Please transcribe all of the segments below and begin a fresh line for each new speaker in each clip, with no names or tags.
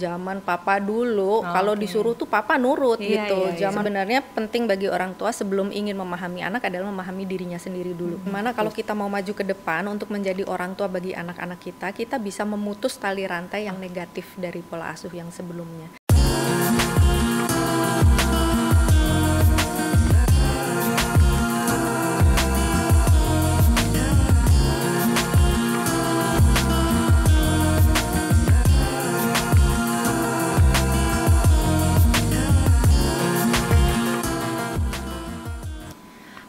Zaman papa dulu, kalau
Oke.
disuruh tuh papa nurut
Iya,
gitu.
iya, iya.
Sebenarnya penting bagi orang tua sebelum ingin memahami anak adalah memahami dirinya sendiri dulu. Gimana kalau kita mau maju ke depan untuk menjadi orang tua bagi anak-anak kita, kita bisa memutus tali rantai yang negatif dari pola asuh yang sebelumnya.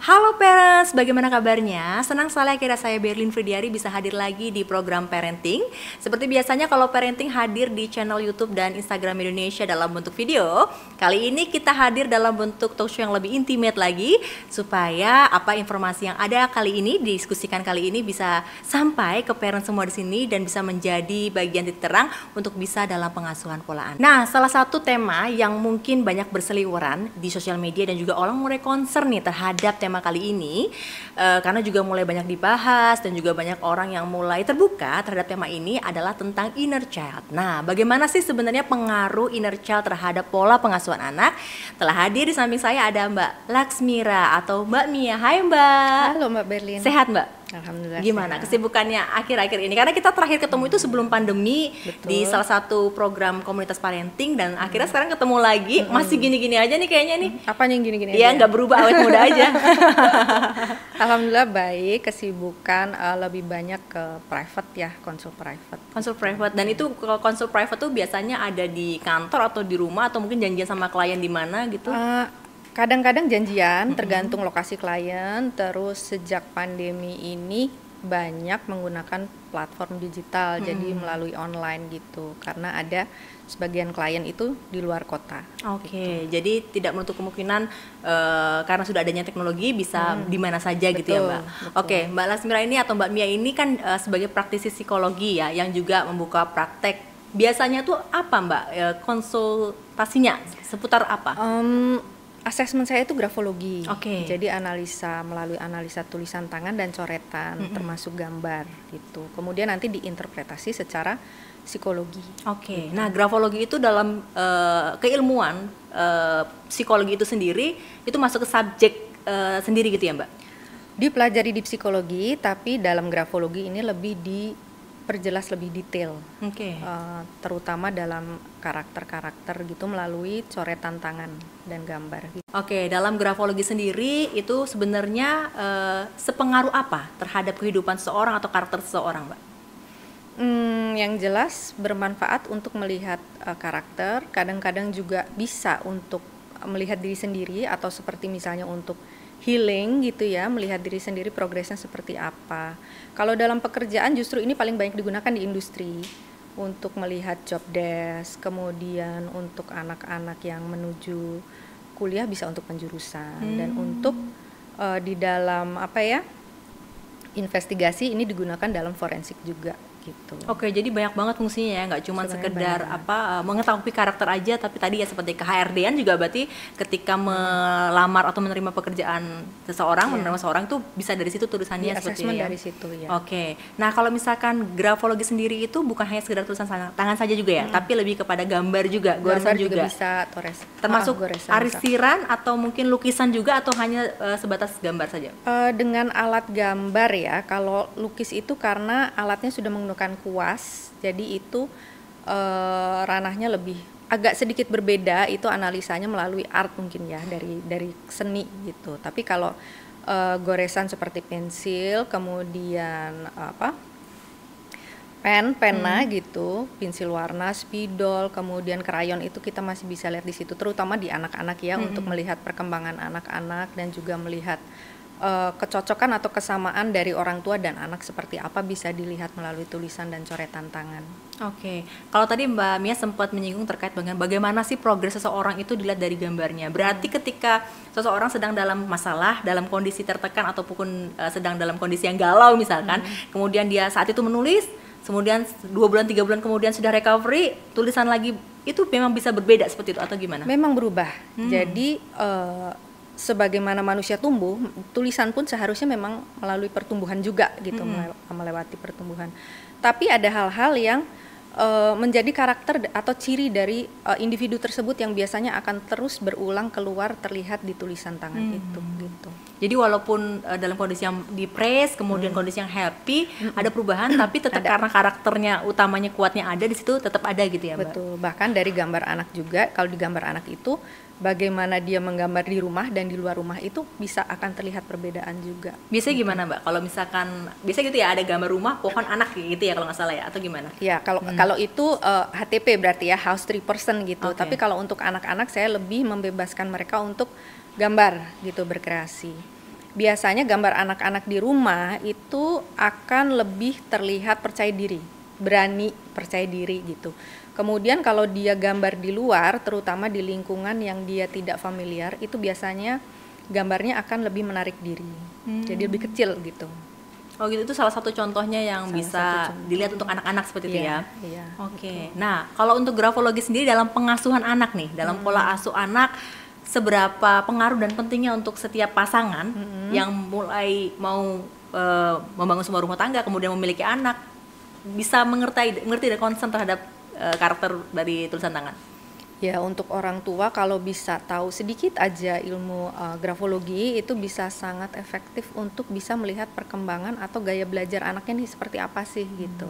Halo parents, bagaimana kabarnya? Senang sekali akhirnya saya Berlin Fridiari bisa hadir lagi di program parenting. Seperti biasanya kalau parenting hadir di channel YouTube dan Instagram Indonesia dalam bentuk video, kali ini kita hadir dalam bentuk talk show yang lebih intimate lagi, supaya apa informasi yang ada kali ini, diskusikan kali ini bisa sampai ke parents semua di sini dan bisa menjadi bagian titik terang untuk bisa dalam pengasuhan pola anak. Nah, salah satu tema yang mungkin banyak berseliweran di sosial media dan juga orang mulai concern nih terhadap tema kali ini, karena juga mulai banyak dibahas dan juga banyak orang yang mulai terbuka terhadap tema ini adalah tentang inner child. Nah, bagaimana sih sebenarnya pengaruh inner child terhadap pola pengasuhan anak? Telah hadir di samping saya ada Mbak Laksmira atau Mbak Mia. Hai Mbak.
Halo Mbak Berlin.
Sehat Mbak?
Alhamdulillah.
Gimana
sehat.
kesibukannya akhir-akhir ini? Karena kita terakhir ketemu itu sebelum pandemi.
Betul.
Di salah satu program komunitas parenting dan akhirnya sekarang ketemu lagi masih gini-gini aja nih kayaknya nih.
Apanya yang gini-gini
Iya,
aja?
nggak berubah, awet muda aja.
Alhamdulillah baik, kesibukan lebih banyak ke private ya, konsul private.
Konsul private, dan itu kalau konsul private tuh biasanya ada di kantor atau di rumah atau mungkin janjian sama klien di mana gitu?
Kadang-kadang janjian, tergantung lokasi klien. Terus sejak pandemi ini banyak menggunakan platform digital, jadi melalui online gitu. Karena ada sebagian klien itu di luar kota.
Oke, jadi tidak menutup kemungkinan karena sudah adanya teknologi bisa di mana saja gitu ya
Betul,
Mbak.
betul.
Oke, Mbak Laksmira ini atau Mbak Mia ini kan sebagai praktisi psikologi ya, yang juga membuka praktek. Biasanya tuh apa Mbak konsultasinya seputar apa?
Asesmen saya itu grafologi.
Oke.
Jadi melalui analisa tulisan tangan dan coretan, termasuk gambar gitu. Kemudian nanti diinterpretasi secara psikologi.
Oke, nah grafologi itu dalam keilmuan psikologi itu sendiri itu masuk ke subjek sendiri gitu ya Mbak?
Dipelajari di psikologi, tapi dalam grafologi ini lebih diperjelas lebih detail.
Oke.
Terutama dalam karakter-karakter gitu melalui coretan tangan dan gambar gitu.
Oke, dalam grafologi sendiri itu sebenarnya sepengaruh apa terhadap kehidupan seseorang atau karakter seseorang Mbak?
Yang jelas bermanfaat untuk melihat karakter, kadang-kadang juga bisa untuk melihat diri sendiri atau seperti misalnya untuk healing gitu ya, melihat diri sendiri progresnya seperti apa. Kalau dalam pekerjaan justru ini paling banyak digunakan di industri untuk melihat job desk, kemudian untuk anak-anak yang menuju kuliah bisa untuk penjurusan dan untuk di dalam investigasi ini digunakan dalam forensik juga gitu.
Oke, jadi banyak banget fungsinya ya, nggak cuma sekedar mengetahui karakter aja, tapi tadi ya seperti ke HRD-an juga berarti ketika melamar atau menerima pekerjaan seseorang, menerima seseorang tuh bisa dari situ tulisannya seperti
Assessment
ya.
dari situ ya.
Oke, nah kalau misalkan grafologi sendiri itu bukan hanya sekedar tulisan tangan saja juga ya, tapi lebih kepada gambar juga, goresan
Gambar
juga.
bisa,
Termasuk
goresan
arsiran atau mungkin lukisan juga atau hanya sebatas gambar saja?
dengan alat gambar ya. Kalau lukis itu karena alatnya sudah menggunakan kuas, jadi itu ranahnya lebih agak sedikit berbeda. Itu analisanya melalui art mungkin ya, dari seni gitu. Tapi kalau goresan seperti pensil, kemudian pena gitu, pensil warna, spidol, kemudian krayon, itu kita masih bisa lihat di situ, terutama di anak-anak ya, untuk melihat perkembangan anak-anak dan juga melihat kecocokan atau kesamaan dari orang tua dan anak seperti apa bisa dilihat melalui tulisan dan coretan tangan.
Oke, kalau tadi Mbak Mia sempat menyinggung terkait dengan bagaimana sih progres seseorang itu dilihat dari gambarnya. Berarti ketika seseorang sedang dalam masalah, dalam kondisi tertekan ataupun sedang dalam kondisi yang galau misalkan, kemudian dia saat itu menulis, kemudian 2 bulan 3 bulan kemudian sudah recovery, tulisan lagi, itu memang bisa berbeda seperti itu atau gimana?
Memang berubah. Jadi sebagaimana manusia tumbuh, tulisan pun seharusnya memang melalui pertumbuhan juga gitu, melewati pertumbuhan. Tapi ada hal-hal yang menjadi karakter atau ciri dari individu tersebut yang biasanya akan terus berulang keluar terlihat di tulisan tangan itu gitu.
Jadi walaupun dalam kondisi yang depressed, kemudian kondisi yang happy, ada perubahan, tapi tetap karena karakternya utamanya kuatnya ada di situ, tetap ada gitu ya, Mbak?
Betul. Bahkan dari gambar anak juga, kalau di gambar anak itu bagaimana dia menggambar di rumah dan di luar rumah itu bisa akan terlihat perbedaan juga.
Biasanya gimana, Mbak? Kalau misalkan biasa gitu ya, ada gambar rumah, pohon, anak gitu ya kalau nggak salah ya, atau gimana?
Ya, kalau itu HTP berarti ya house tree person gitu. Tapi kalau untuk anak-anak saya lebih membebaskan mereka untuk gambar gitu, berkreasi. Biasanya gambar anak-anak di rumah itu akan lebih terlihat percaya diri, berani, percaya diri gitu. Kemudian kalau dia gambar di luar, terutama di lingkungan yang dia tidak familiar, itu biasanya gambarnya akan lebih menarik diri. Jadi lebih kecil gitu.
Oh gitu, itu salah satu contohnya yang bisa dilihat untuk anak-anak seperti itu ya.
Iya.
Oke. Nah, kalau untuk grafologi sendiri dalam pengasuhan anak nih, dalam pola asuh anak, seberapa pengaruh dan pentingnya untuk setiap pasangan yang mulai mau membangun sebuah rumah tangga, kemudian memiliki anak, bisa mengerti dan concern terhadap karakter dari tulisan tangan?
Ya, untuk orang tua kalau bisa tahu sedikit aja ilmu grafologi itu bisa sangat efektif untuk bisa melihat perkembangan atau gaya belajar anaknya nih seperti apa sih gitu.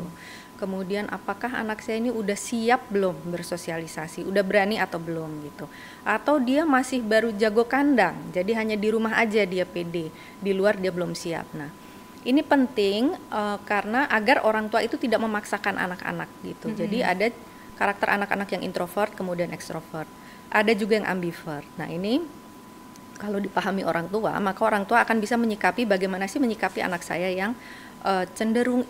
Kemudian apakah anak saya ini udah siap belum bersosialisasi, udah berani atau belum gitu. Atau dia masih baru jago kandang, jadi hanya di rumah aja dia pede, di luar dia belum siap. Nah, ini penting karena agar orang tua itu tidak memaksakan anak-anak gitu. Jadi ada karakter anak-anak yang introvert kemudian ekstrovert. Ada juga yang ambivert. Nah, ini kalau dipahami orang tua, maka orang tua akan bisa menyikapi bagaimana sih menyikapi anak saya yang cenderung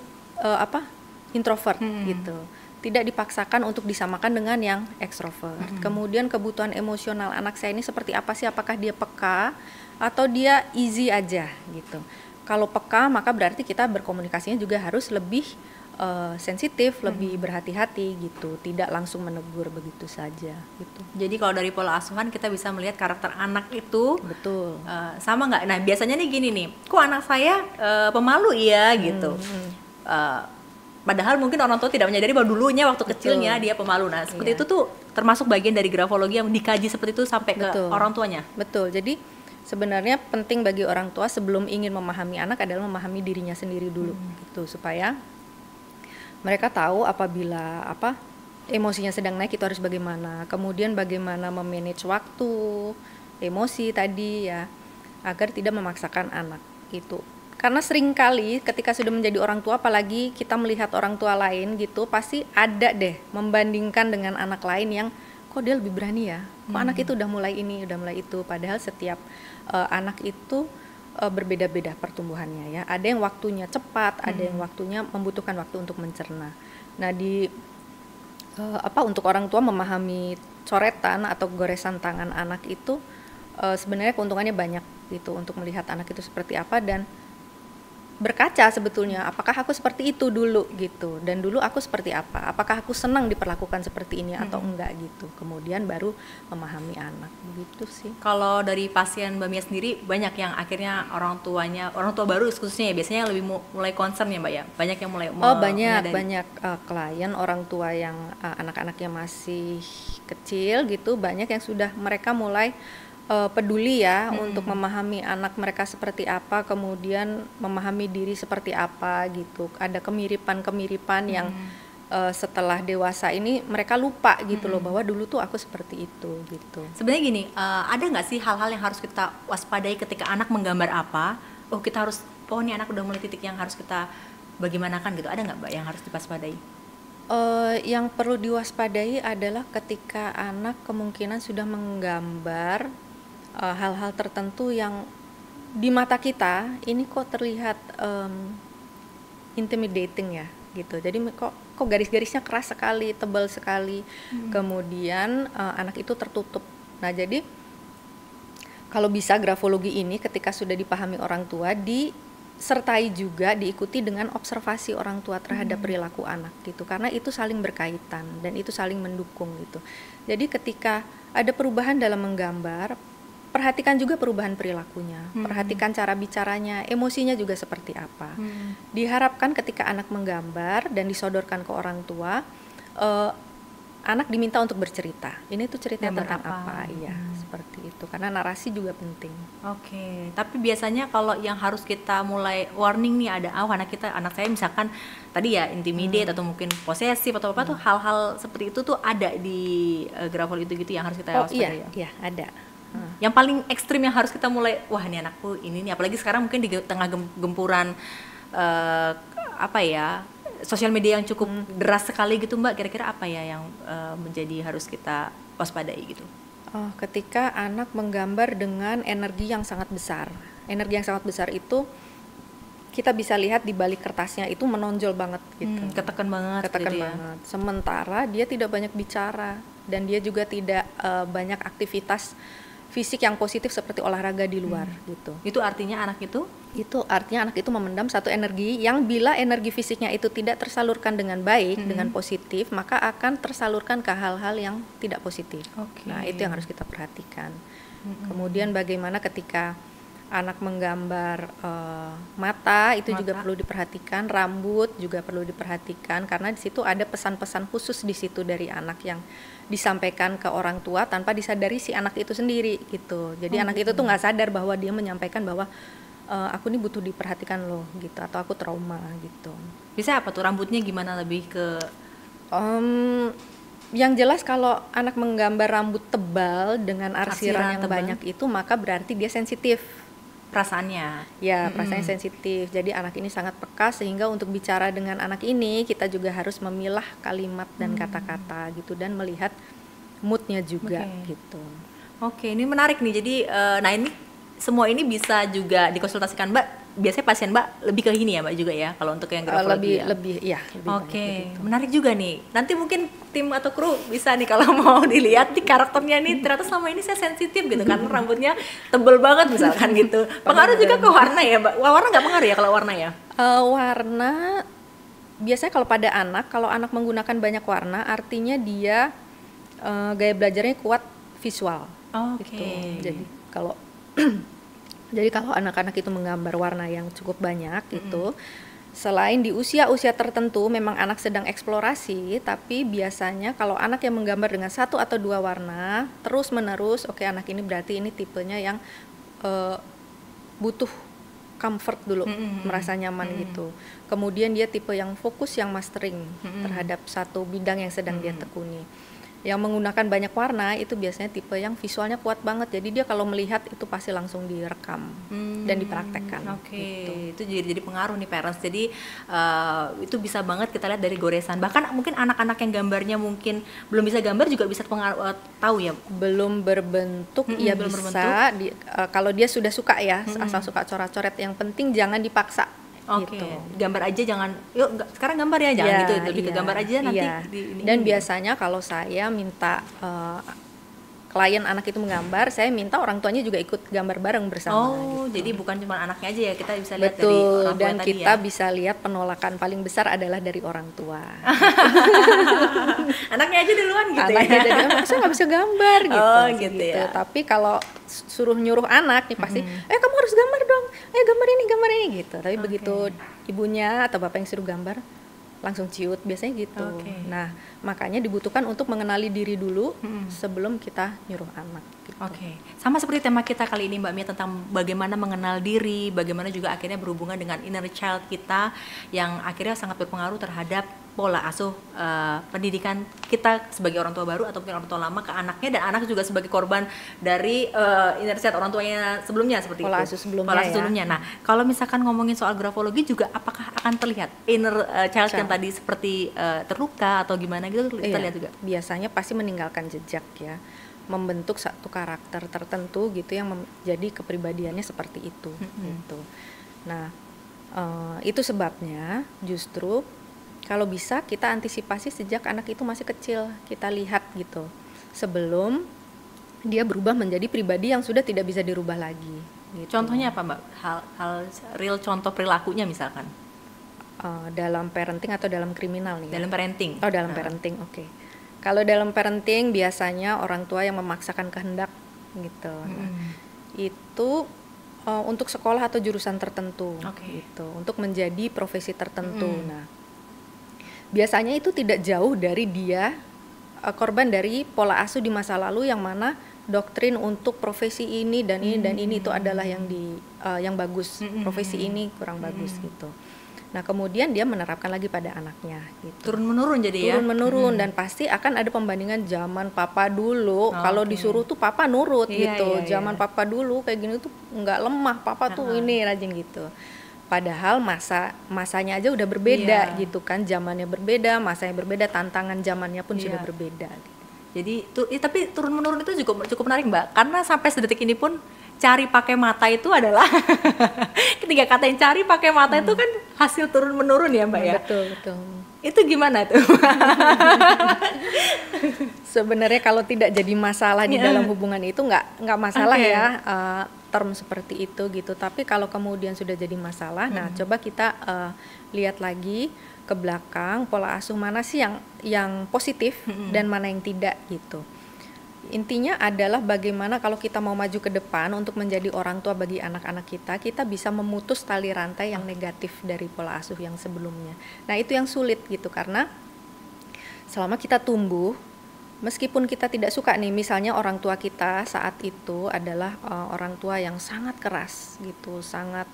introvert gitu. Tidak dipaksakan untuk disamakan dengan yang ekstrovert. Kemudian kebutuhan emosional anak saya ini seperti apa sih? Apakah dia peka atau dia easy aja gitu. Kalau peka maka berarti kita berkomunikasinya juga harus lebih sensitif, lebih berhati-hati gitu, tidak langsung menegur begitu saja gitu.
Jadi kalau dari pola asuhan kita bisa melihat karakter anak itu
betul
sama nggak? Nah biasanya nih gini nih, kok anak saya pemalu ya gitu. Padahal mungkin orang tua tidak menyadari bahwa dulunya waktu kecilnya dia pemalu. Nah seperti itu tuh termasuk bagian dari grafologi yang dikaji seperti itu sampai ke orang tuanya.
Betul. Jadi sebenarnya penting bagi orang tua sebelum ingin memahami anak adalah memahami dirinya sendiri dulu gitu, supaya mereka tahu apabila emosinya sedang naik itu harus bagaimana, kemudian bagaimana memanage waktu, emosi tadi ya, agar tidak memaksakan anak itu. Karena seringkali ketika sudah menjadi orang tua, apalagi kita melihat orang tua lain gitu, pasti ada deh membandingkan dengan anak lain yang kok dia lebih berani ya, kok anak itu udah mulai ini, udah mulai itu. Padahal setiap anak itu berbeda-beda pertumbuhannya ya. Ada yang waktunya cepat, ada yang waktunya membutuhkan waktu untuk mencerna. Nah untuk orang tua memahami coretan atau goresan tangan anak itu sebenarnya keuntungannya banyak gitu untuk melihat anak itu seperti apa dan berkaca sebetulnya apakah aku seperti itu dulu gitu dan dulu aku seperti apa, apakah aku senang diperlakukan seperti ini atau enggak gitu, kemudian baru memahami anak begitu sih.
Kalau dari pasien Mbak Mia sendiri banyak yang akhirnya orang tua baru khususnya ya biasanya lebih mulai concern ya Mbak ya, banyak yang mulai
banyak klien orang tua yang anak-anaknya masih kecil gitu, banyak yang sudah mereka mulai peduli ya untuk memahami anak mereka seperti apa, kemudian memahami diri seperti apa gitu. Ada kemiripan-kemiripan yang setelah dewasa ini mereka lupa gitu loh bahwa dulu tuh aku seperti itu gitu.
Sebenarnya gini, ada nggak sih hal-hal yang harus kita waspadai ketika anak menggambar apa? Oh kita harus, nih anak udah mulai titik yang harus kita bagaimanakan gitu. Ada nggak Mbak yang harus diwaspadai?
Yang perlu diwaspadai adalah ketika anak kemungkinan sudah menggambar hal-hal tertentu yang di mata kita ini kok terlihat intimidating ya gitu. Jadi kok garis-garisnya keras sekali, tebal sekali. Kemudian anak itu tertutup. Nah, jadi kalau bisa grafologi ini ketika sudah dipahami orang tua disertai juga diikuti dengan observasi orang tua terhadap perilaku anak gitu. Karena itu saling berkaitan dan itu saling mendukung gitu. Jadi ketika ada perubahan dalam menggambar, perhatikan juga perubahan perilakunya, perhatikan cara bicaranya, emosinya juga seperti apa. Diharapkan ketika anak menggambar dan disodorkan ke orang tua, eh, anak diminta untuk bercerita. Ini tuh ceritanya
Gambar
tentang
apa?
apa? Iya, seperti itu. Karena narasi juga penting.
Oke, tapi biasanya kalau yang harus kita mulai warning nih ada anak saya misalkan tadi ya intimidate atau mungkin posesif atau apa tuh hal-hal seperti itu tuh ada di grafol itu gitu yang harus kita
Oh
waspadai.
iya, ada.
Yang paling ekstrim yang harus kita mulai, wah ini anakku ini nih, apalagi sekarang mungkin di tengah gempuran eh, apa ya sosial media yang cukup deras sekali gitu Mbak, kira-kira apa ya yang menjadi harus kita waspadai gitu?
Ketika anak menggambar dengan energi yang sangat besar. Energi yang sangat besar itu kita bisa lihat di balik kertasnya itu menonjol banget gitu.
Ketekan banget
Ketekan
gitu ya.
banget. Sementara dia tidak banyak bicara dan dia juga tidak banyak aktivitas fisik yang positif seperti olahraga di luar gitu.
Itu artinya anak itu
Itu artinya anak itu memendam satu energi yang bila energi fisiknya itu tidak tersalurkan dengan baik, dengan positif, maka akan tersalurkan ke hal-hal yang tidak positif.
Oke.
Nah, itu yang harus kita perhatikan. Kemudian bagaimana ketika anak menggambar mata itu juga perlu diperhatikan, rambut juga perlu diperhatikan karena di situ ada pesan-pesan khusus di situ dari anak yang disampaikan ke orang tua tanpa disadari si anak itu sendiri gitu. Jadi anak itu tuh nggak sadar bahwa dia menyampaikan bahwa aku nih butuh diperhatikan loh gitu, atau aku trauma gitu.
bisa apa tuh rambutnya gimana lebih ke
Yang jelas kalau anak menggambar rambut tebal dengan arsiran yang
tebal.
banyak itu maka berarti dia sensitif.
perasaannya?
Ya, perasaannya sensitif. Jadi anak ini sangat peka sehingga untuk bicara dengan anak ini kita juga harus memilah kalimat dan kata-kata gitu dan melihat moodnya juga gitu.
Oke, ini menarik nih. Jadi, nah ini semua ini bisa juga dikonsultasikan Mbak. Biasanya pasien Mbak lebih ke ini ya Mbak juga ya, kalau untuk yang grafologi ya?
Lebih banyak
Oke,
begitu.
menarik juga nih. Nanti mungkin tim atau kru bisa nih kalau mau dilihat nih karakternya nih ternyata selama ini saya sensitif gitu karena rambutnya tebel banget misalkan gitu. Pengaruh juga ke warna ya Mbak? Warna nggak pengaruh ya kalau warna ya?
Warna biasanya kalau anak menggunakan banyak warna artinya dia gaya belajarnya kuat visual.
Oke.
Gitu. Jadi kalau anak-anak itu menggambar warna yang cukup banyak itu selain di usia-usia tertentu memang anak sedang eksplorasi, tapi biasanya kalau anak yang menggambar dengan 1 atau 2 warna terus menerus, oke, anak ini berarti ini tipenya yang butuh comfort dulu, merasa nyaman gitu. Kemudian dia tipe yang fokus, yang mastering terhadap satu bidang yang sedang dia tekuni. Yang menggunakan banyak warna itu biasanya tipe yang visualnya kuat banget, jadi dia kalau melihat itu pasti langsung direkam dan dipraktekkan.
Oke,
gitu.
itu jadi pengaruh nih parents. Jadi itu bisa banget kita lihat dari goresan. Bahkan mungkin anak-anak yang gambarnya mungkin belum bisa gambar juga bisa pengaruh tahu ya.
Belum berbentuk, ya
belum
bisa. Kalau dia sudah suka ya, asal suka coret-coret, yang penting jangan dipaksa.
Oke,
Gitu.
gambar aja jangan. Yuk sekarang gambar ya, jangan gitu. Lebih ke gambar aja nanti.
Dan biasanya kalau saya minta klien anak itu menggambar, saya minta orang tuanya juga ikut gambar bareng bersama. Gitu.
Jadi bukan cuma anaknya aja ya, kita bisa lihat dari
Betul,
orang tua
dan
tadi
kita
ya.
bisa lihat penolakan paling besar adalah dari orang tua.
Anaknya aja duluan gitu
Anaknya
ya.
jadi, masa nggak bisa gambar gitu.
Oh, gitu ya.
Tapi kalau suruh nyuruh anak nih pasti, kamu harus gambar dong, gambar ini gitu. Tapi begitu ibunya atau bapak yang suruh gambar, langsung ciut, biasanya gitu. Nah, makanya dibutuhkan untuk mengenali diri dulu sebelum kita nyuruh anak. Gitu.
Oke, sama seperti tema kita kali ini Mbak Mia tentang bagaimana mengenal diri, bagaimana juga akhirnya berhubungan dengan inner child kita yang akhirnya sangat berpengaruh terhadap pola asuh pendidikan kita sebagai orang tua baru atau mungkin orang tua lama ke anaknya, dan anak juga sebagai korban dari inner child orang tuanya sebelumnya seperti
Pola
itu.
asuh sebelumnya
Pola asuh
ya.
sebelumnya. Nah, kalau misalkan ngomongin soal grafologi juga apakah akan terlihat inner child yang tadi seperti terluka atau gimana gitu kita lihat juga?
Biasanya pasti meninggalkan jejak ya, membentuk satu karakter tertentu gitu yang menjadi kepribadiannya seperti itu. Gitu. Nah, itu sebabnya justru kalau bisa kita antisipasi sejak anak itu masih kecil, kita lihat gitu sebelum dia berubah menjadi pribadi yang sudah tidak bisa dirubah lagi. Gitu.
Contohnya apa Mbak? Hal real contoh perilakunya misalkan?
Dalam parenting atau dalam kriminal nih?
Dalam parenting.
Oh, dalam parenting, oke. Kalau dalam parenting biasanya orang tua yang memaksakan kehendak gitu. Nah, itu untuk sekolah atau jurusan tertentu, gitu. Untuk menjadi profesi tertentu. Nah, biasanya itu tidak jauh dari dia korban dari pola asuh di masa lalu yang mana doktrin untuk profesi ini dan ini dan ini itu adalah yang bagus, profesi ini kurang bagus gitu. Nah kemudian dia menerapkan lagi pada anaknya gitu.
Turun menurun jadi ya.
Turun menurun dan pasti akan ada pembandingan zaman papa dulu. Kalau disuruh tuh papa nurut gitu. Zaman papa dulu kayak gini tuh nggak lemah, papa tuh ini rajin gitu. Padahal masanya aja udah berbeda gitu kan, zamannya berbeda, masanya berbeda, tantangan zamannya pun sudah berbeda.
Jadi tapi turun menurun itu cukup menarik Mbak, karena sampai sedetik ini pun cari pakai mata itu adalah ketiga kata yang cari pakai mata itu kan hasil turun menurun ya Mbak ya.
Betul.
Itu gimana tuh?
Sebenarnya kalau tidak jadi masalah di dalam hubungan itu nggak masalah ya term seperti itu gitu. Tapi kalau kemudian sudah jadi masalah, nah coba kita lihat lagi ke belakang pola asuh mana sih yang positif dan mana yang tidak gitu. Intinya adalah bagaimana kalau kita mau maju ke depan untuk menjadi orang tua bagi anak-anak kita bisa memutus tali rantai yang negatif dari pola asuh yang sebelumnya. Nah itu yang sulit gitu, karena selama kita tumbuh, meskipun kita tidak suka nih, misalnya orang tua kita saat itu adalah orang tua yang sangat keras gitu, sangat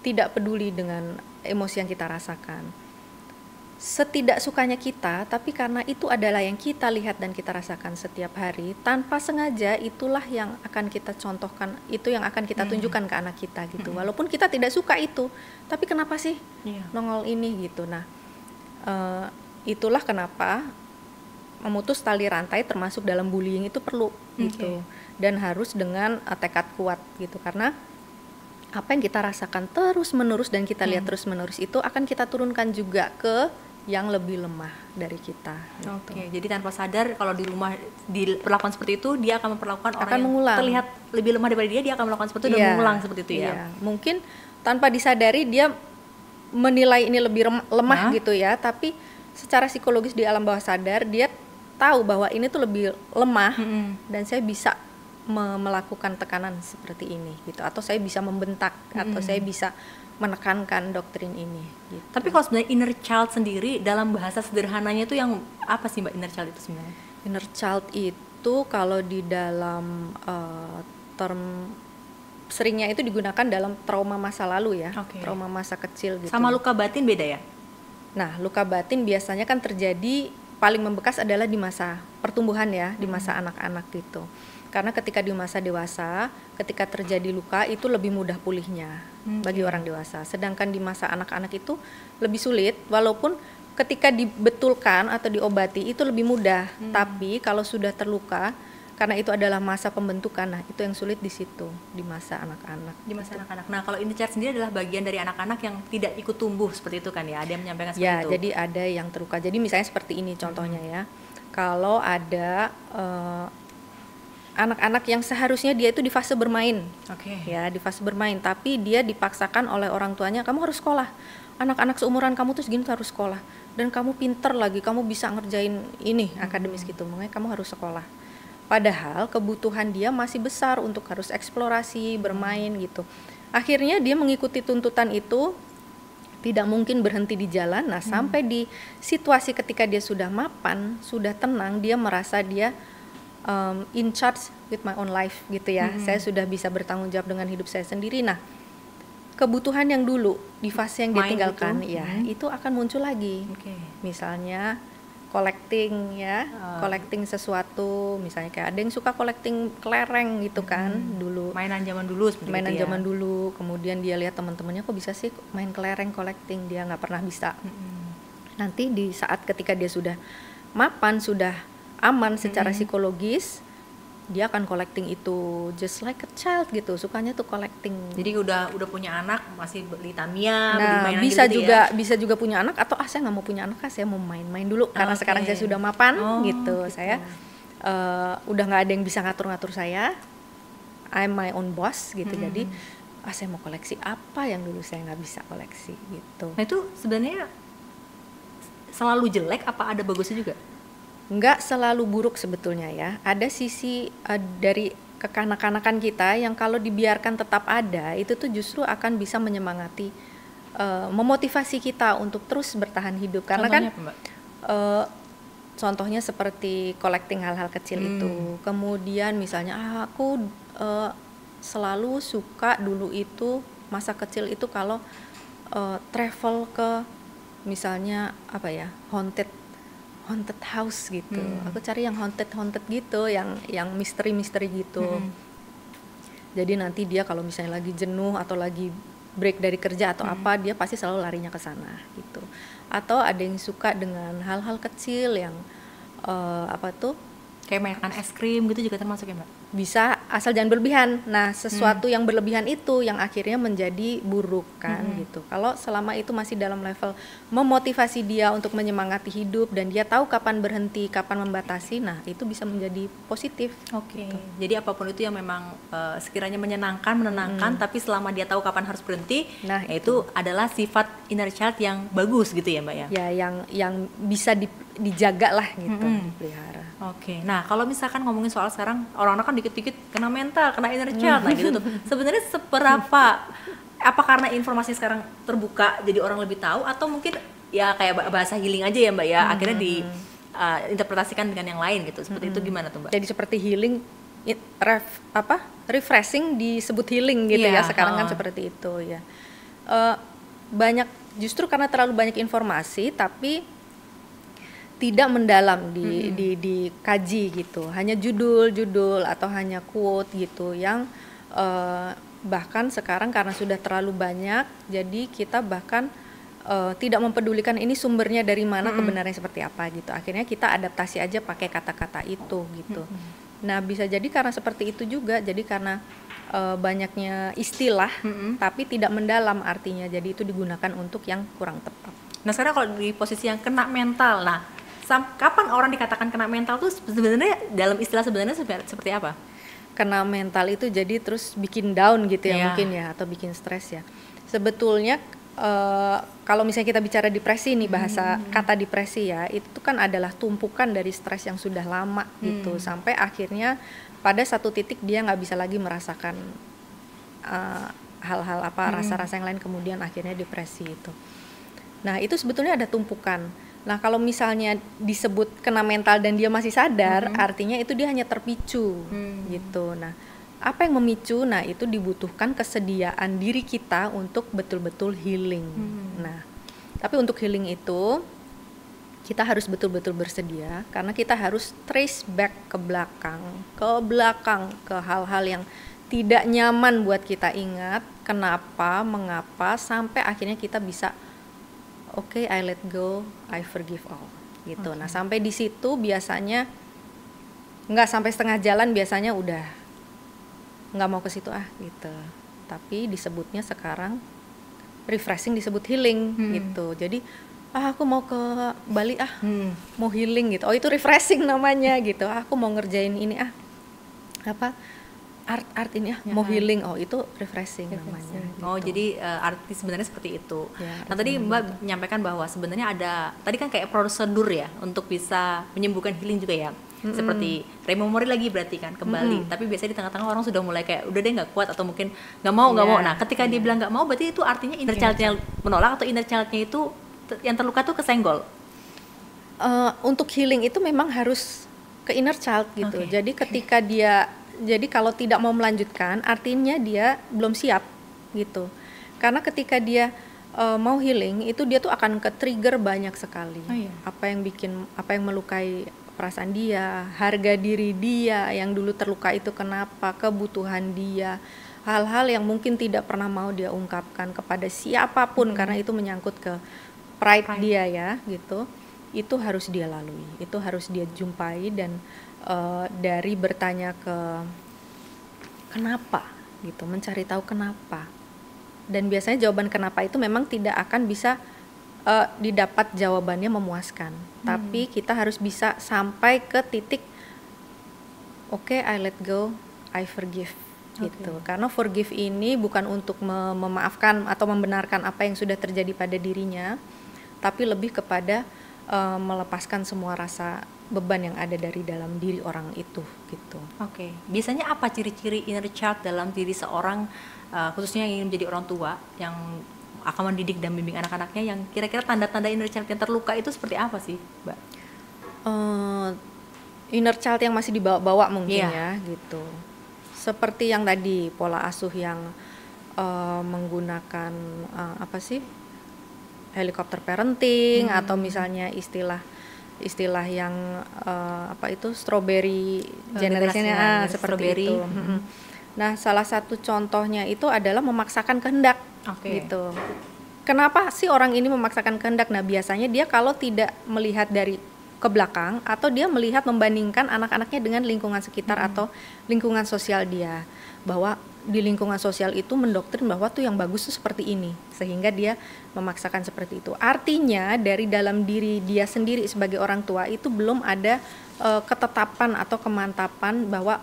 tidak peduli dengan emosi yang kita rasakan. Setidak sukanya kita, tapi karena itu adalah yang kita lihat dan kita rasakan setiap hari, tanpa sengaja itulah yang akan kita contohkan, itu yang akan kita tunjukkan ke anak kita gitu. Walaupun kita tidak suka itu, tapi kenapa sih nongol ini gitu. Nah, itulah kenapa memutus tali rantai termasuk dalam bullying itu perlu gitu. Dan harus dengan tekad kuat gitu, karena apa yang kita rasakan terus menerus dan kita lihat terus menerus itu akan kita turunkan juga ke yang lebih lemah dari kita gitu.
Jadi tanpa sadar kalau di rumah diperlakukan seperti itu, dia akan memperlakukan orang yang
mengulang.
Terlihat lebih lemah daripada dia akan melakukan seperti itu dan mengulang seperti itu ya.
Mungkin tanpa disadari dia menilai ini lebih lemah gitu ya, tapi secara psikologis di alam bawah sadar dia tahu bahwa ini tuh lebih lemah dan saya bisa melakukan tekanan seperti ini gitu, atau saya bisa membentak atau saya bisa menekankan doktrin ini gitu.
Tapi kalau sebenarnya inner child sendiri dalam bahasa sederhananya itu yang apa sih Mbak inner child itu sebenarnya?
Inner child itu kalau di dalam term seringnya itu digunakan dalam trauma masa lalu ya, trauma masa kecil gitu.
Sama luka batin beda ya?
Nah, luka batin biasanya kan terjadi paling membekas adalah di masa pertumbuhan ya, di masa anak-anak gitu. Karena ketika di masa dewasa, ketika terjadi luka itu lebih mudah pulihnya bagi orang dewasa. Sedangkan di masa anak-anak itu lebih sulit, walaupun ketika dibetulkan atau diobati itu lebih mudah. Tapi kalau sudah terluka, karena itu adalah masa pembentukan, nah itu yang sulit di situ, di masa anak-anak.
Di masa anak-anak. Nah kalau inner child sendiri adalah bagian dari anak-anak yang tidak ikut tumbuh seperti itu kan ya? Ada yang menyampaikan seperti itu?
Ya, jadi ada yang terluka. Jadi misalnya seperti ini contohnya ya. Kalau ada anak-anak yang seharusnya dia itu di fase bermain, ya di fase bermain, tapi dia dipaksakan oleh orang tuanya, kamu harus sekolah, anak-anak seumuran kamu tuh segini tuh harus sekolah, dan kamu pinter lagi, kamu bisa ngerjain ini akademis gitu, makanya kamu harus sekolah. Padahal kebutuhan dia masih besar untuk harus eksplorasi, bermain gitu. Akhirnya dia mengikuti tuntutan itu, tidak mungkin berhenti di jalan. Nah sampai di situasi ketika dia sudah mapan, sudah tenang, dia merasa dia in charge with my own life gitu ya. Saya sudah bisa bertanggung jawab dengan hidup saya sendiri. Nah, kebutuhan yang dulu di fase yang ditinggalkan itu akan muncul lagi. Misalnya collecting ya, collecting sesuatu, misalnya kayak ada yang suka collecting kelereng gitu kan dulu.
Mainan zaman dulu seperti
mainan
itu ya.
zaman dulu, kemudian dia lihat teman-temannya kok bisa sih main kelereng collecting, dia nggak pernah bisa. Nanti di saat ketika dia sudah mapan, sudah aman secara psikologis, dia akan collecting itu just like a child gitu, sukanya tuh collecting.
Jadi udah punya anak masih beli Tamiya, beli
Nah
mainan
bisa
gitu
juga
ya?
bisa juga punya anak, atau saya nggak mau punya anak, saya mau main-main dulu karena sekarang saya sudah mapan gitu. Saya udah nggak ada yang bisa ngatur-ngatur saya, I'm my own boss gitu. Jadi saya mau koleksi apa yang dulu saya nggak bisa koleksi gitu.
Nah itu sebenarnya selalu jelek apa ada bagusnya juga?
Nggak selalu buruk sebetulnya ya. Ada sisi dari kekanak-kanakan kita yang kalau dibiarkan tetap ada, itu tuh justru akan bisa menyemangati memotivasi kita untuk terus bertahan hidup. Karena
Contohnya
kan
apa, Mbak?
contohnya seperti collecting hal-hal kecil itu. Kemudian misalnya aku selalu suka dulu itu masa kecil itu kalau travel ke misalnya apa ya, haunted house gitu. Aku cari yang haunted gitu, yang misteri gitu. Jadi nanti dia kalau misalnya lagi jenuh atau lagi break dari kerja atau apa, dia pasti selalu larinya ke sana gitu. Atau ada yang suka dengan hal-hal kecil yang apa tuh,
Kayak makan es krim gitu juga termasuk ya, Mbak?
bisa asal jangan berlebihan. Nah, sesuatu yang berlebihan itu yang akhirnya menjadi buruk kan gitu. Kalau selama itu masih dalam level memotivasi dia untuk menyemangati hidup dan dia tahu kapan berhenti, kapan membatasi, nah itu bisa menjadi positif.
Oke. Jadi apapun itu yang memang sekiranya menenangkan, tapi selama dia tahu kapan harus berhenti,
Nah,
itu adalah sifat inner child yang bagus gitu ya, Mbak ya?
Ya, yang bisa dijaga lah gitu, dipelihara.
Oke. Nah, kalau misalkan ngomongin soal sekarang orang-orang kan dikit-dikit kena mental, kena inner child, nah gitu tuh. Sebenarnya seberapa apa karena informasi sekarang terbuka jadi orang lebih tahu, atau mungkin ya kayak bahasa healing aja ya, Mbak ya, akhirnya diinterpretasikan dengan yang lain gitu. Seperti itu gimana tuh, Mbak?
Jadi seperti healing, refreshing disebut healing gitu
Iya,
ya. Sekarang kan seperti itu ya. Banyak justru karena terlalu banyak informasi tapi tidak mendalam dikaji gitu. Hanya judul atau hanya quote gitu yang bahkan sekarang karena sudah terlalu banyak, jadi kita bahkan tidak mempedulikan ini sumbernya dari mana, kebenarannya seperti apa gitu. Akhirnya kita adaptasi aja pakai kata-kata itu gitu. Nah, bisa jadi karena seperti itu juga, jadi karena banyaknya istilah tapi tidak mendalam artinya, jadi itu digunakan untuk yang kurang tepat.
Nah, sekarang kalau di posisi yang kena mental, nah kapan orang dikatakan kena mental tuh sebenarnya dalam istilah sebenarnya seperti apa?
Kena mental itu jadi terus bikin down gitu ya, mungkin ya, atau bikin stres ya. Sebetulnya kalau misalnya kita bicara depresi nih, bahasa kata depresi ya, itu kan adalah tumpukan dari stres yang sudah lama gitu, sampai akhirnya pada satu titik dia nggak bisa lagi merasakan hal-hal rasa-rasa yang lain, kemudian akhirnya depresi itu. Nah, itu sebetulnya ada tumpukan. Nah, kalau misalnya disebut kena mental dan dia masih sadar, artinya itu dia hanya terpicu gitu. Nah, apa yang memicu? Nah, itu dibutuhkan kesediaan diri kita untuk betul-betul healing. Nah, tapi untuk healing itu kita harus betul-betul bersedia, karena kita harus trace back ke belakang, ke hal-hal yang tidak nyaman buat kita ingat, kenapa, mengapa, sampai akhirnya kita bisa Oke, I let go, I forgive all gitu. Nah, sampai di situ biasanya nggak sampai setengah jalan, biasanya udah nggak mau ke situ gitu. Tapi disebutnya sekarang refreshing, disebut healing gitu. Jadi aku mau ke Bali mau healing gitu. Oh, itu refreshing namanya gitu. Aku mau ngerjain ini art ini mau healing, oh itu refreshing namanya gitu.
Oh, jadi arti sebenarnya seperti itu.
Ya,
nah, tadi Mbak menyampaikan bahwa sebenarnya ada tadi kan kayak prosedur ya untuk bisa menyembuhkan healing juga ya. Seperti rememori lagi berarti kan kembali. Tapi biasanya di tengah-tengah orang sudah mulai kayak udah deh nggak kuat, atau mungkin nggak mau. Nah, ketika dia bilang nggak mau, berarti itu artinya inner child-nya menolak, atau inner child-nya itu yang terluka tuh kesenggol.
Untuk healing itu memang harus ke inner child gitu. Jadi ketika jadi kalau tidak mau melanjutkan, artinya dia belum siap gitu. Karena ketika dia mau healing, itu dia tuh akan ke-trigger banyak sekali. Apa yang melukai perasaan dia, harga diri dia yang dulu terluka itu kenapa, kebutuhan dia, hal-hal yang mungkin tidak pernah mau dia ungkapkan kepada siapapun karena itu menyangkut ke pride dia ya gitu. Itu harus dia lalui, itu harus dia jumpai, dan dari bertanya ke kenapa gitu, mencari tahu kenapa. Dan biasanya jawaban kenapa itu memang tidak akan bisa didapat jawabannya memuaskan. Tapi kita harus bisa sampai ke titik oke, I let go, I forgive gitu. Karena forgive ini bukan untuk memaafkan atau membenarkan apa yang sudah terjadi pada dirinya, tapi lebih kepada melepaskan semua rasa beban yang ada dari dalam diri orang itu gitu.
Biasanya apa ciri-ciri inner child dalam diri seorang, khususnya yang ingin menjadi orang tua, yang akan mendidik dan bimbing anak-anaknya, yang kira-kira tanda-tanda inner child yang terluka itu seperti apa sih, Mbak?
Inner child yang masih dibawa-bawa mungkin
Iya.
ya gitu. Seperti yang tadi pola asuh yang menggunakan apa sih, helikopter parenting, atau misalnya istilah yang apa itu, strawberry generation-nya seperti
strawberry.
itu. Nah, salah satu contohnya itu adalah memaksakan kehendak.
Oke.
Gitu. Kenapa sih orang ini memaksakan kehendak? Nah, biasanya dia kalau tidak melihat dari ke belakang, atau dia melihat membandingkan anak-anaknya dengan lingkungan sekitar atau lingkungan sosial dia, bahwa di lingkungan sosial itu mendoktrin bahwa tuh yang bagus tuh seperti ini, sehingga dia memaksakan seperti itu. Artinya dari dalam diri dia sendiri sebagai orang tua itu belum ada ketetapan atau kemantapan bahwa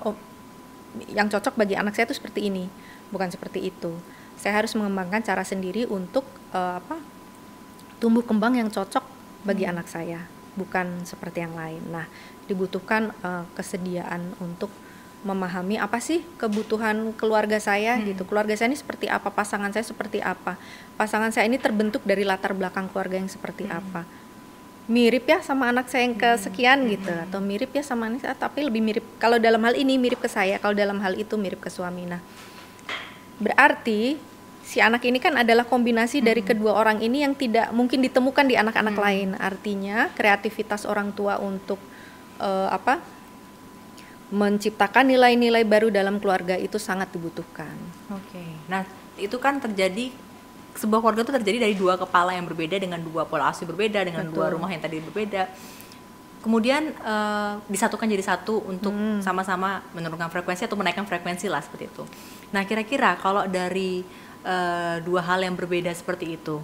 yang cocok bagi anak saya itu seperti ini, bukan seperti itu. Saya harus mengembangkan cara sendiri untuk tumbuh kembang yang cocok bagi anak saya, bukan seperti yang lain. Nah, dibutuhkan kesediaan untuk memahami apa sih kebutuhan keluarga saya gitu. Keluarga saya ini seperti apa, pasangan saya seperti apa. Pasangan saya ini terbentuk dari latar belakang keluarga yang seperti apa. Mirip ya sama anak saya yang kesekian gitu, atau mirip ya sama anak saya, tapi lebih mirip, kalau dalam hal ini mirip ke saya, kalau dalam hal itu mirip ke suami. Nah, berarti si anak ini kan adalah kombinasi dari kedua orang ini yang tidak mungkin ditemukan di anak-anak lain. Artinya kreativitas orang tua untuk menciptakan nilai-nilai baru dalam keluarga itu sangat dibutuhkan.
Oke. Nah, itu kan terjadi, sebuah keluarga itu terjadi dari dua kepala yang berbeda, dengan dua pola asuh berbeda, dengan dua rumah yang tadi berbeda. Kemudian disatukan jadi satu untuk sama-sama menurunkan frekuensi atau menaikkan frekuensi lah, seperti itu. Nah, kira-kira kalau dari dua hal yang berbeda seperti itu,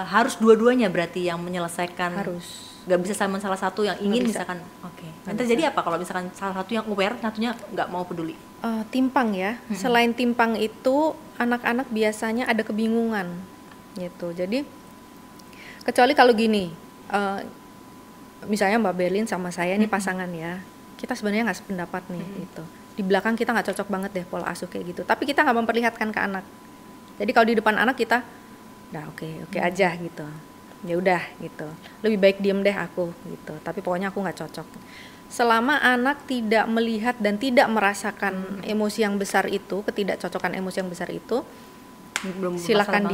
harus dua-duanya berarti yang menyelesaikan?
Harus.
Gak bisa sama salah satu yang ingin misalkan,
Nggak
terjadi apa kalau misalkan salah satu yang aware, satunya nggak mau peduli?
Timpang ya. Selain timpang itu, anak-anak biasanya ada kebingungan gitu. Jadi kecuali kalau gini, misalnya Mbak Berlin sama saya nih pasangan ya, kita sebenarnya nggak sependapat nih gitu. Di belakang kita nggak cocok banget deh pola asuh kayak gitu, tapi kita nggak memperlihatkan ke anak. Jadi kalau di depan anak kita udah oke aja gitu, ya udah gitu, lebih baik diem deh aku gitu, tapi pokoknya aku nggak cocok. Selama anak tidak melihat dan tidak merasakan emosi yang besar itu, ketidakcocokan emosi yang besar itu, silakan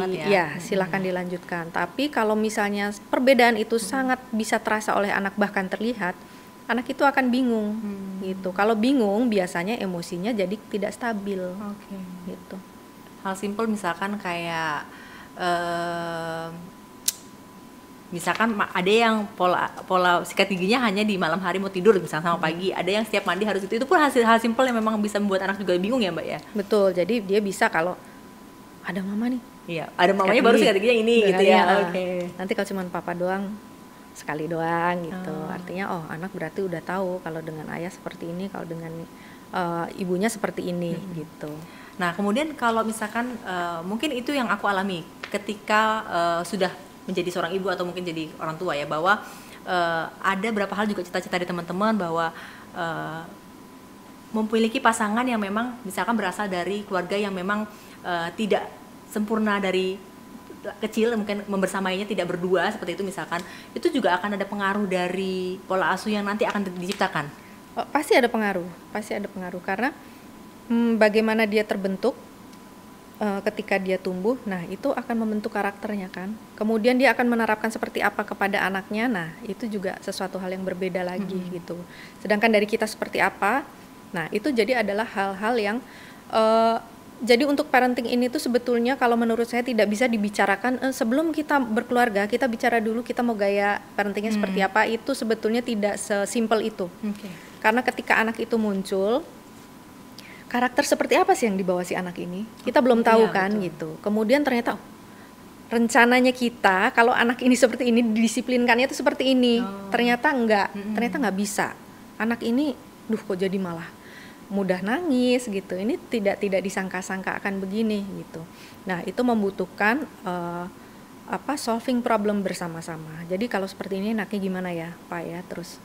silakan dilanjutkan. Tapi kalau misalnya perbedaan itu sangat bisa terasa oleh anak, bahkan terlihat, anak itu akan bingung gitu. Kalau bingung biasanya emosinya jadi tidak stabil. Gitu.
Hal simpel misalkan kayak misalkan ada yang pola sikat giginya hanya di malam hari mau tidur misalnya sama pagi, ada yang setiap mandi harus itu pun hal simpel yang memang bisa membuat anak juga bingung ya Mbak ya.
Betul, jadi dia bisa kalau ada mama nih,
iya ada mamanya baru sikat giginya ini gitu ya.
Nanti kalau cuma papa doang sekali doang gitu, artinya anak berarti udah tahu kalau dengan ayah seperti ini, kalau dengan ibunya seperti ini gitu.
Nah kemudian kalau misalkan mungkin itu yang aku alami ketika sudah menjadi seorang ibu atau mungkin jadi orang tua ya, bahwa ada beberapa hal juga cita-cita di teman-teman bahwa memiliki pasangan yang memang misalkan berasal dari keluarga yang memang tidak sempurna dari kecil, mungkin membersamainya tidak berdua seperti itu misalkan, itu juga akan ada pengaruh dari pola asuh yang nanti akan diciptakan.
Pasti ada pengaruh karena bagaimana dia terbentuk ketika dia tumbuh, nah itu akan membentuk karakternya kan. Kemudian dia akan menerapkan seperti apa kepada anaknya, nah itu juga sesuatu hal yang berbeda lagi gitu. Sedangkan dari kita seperti apa, nah itu jadi adalah hal-hal yang jadi untuk parenting ini tuh sebetulnya kalau menurut saya tidak bisa dibicarakan sebelum kita berkeluarga, kita bicara dulu kita mau gaya parentingnya seperti apa, itu sebetulnya tidak sesimpel itu. Karena ketika anak itu muncul, karakter seperti apa sih yang dibawa si anak ini? Kita belum tahu kan betul. Gitu. Kemudian ternyata rencananya kita kalau anak ini seperti ini, didisiplinkannya itu seperti ini. Ternyata enggak, ternyata nggak bisa. Anak ini, kok jadi malah mudah nangis gitu. Ini tidak disangka-sangka akan begini gitu. Nah itu membutuhkan solving problem bersama-sama. Jadi kalau seperti ini enaknya gimana ya Pak ya, terus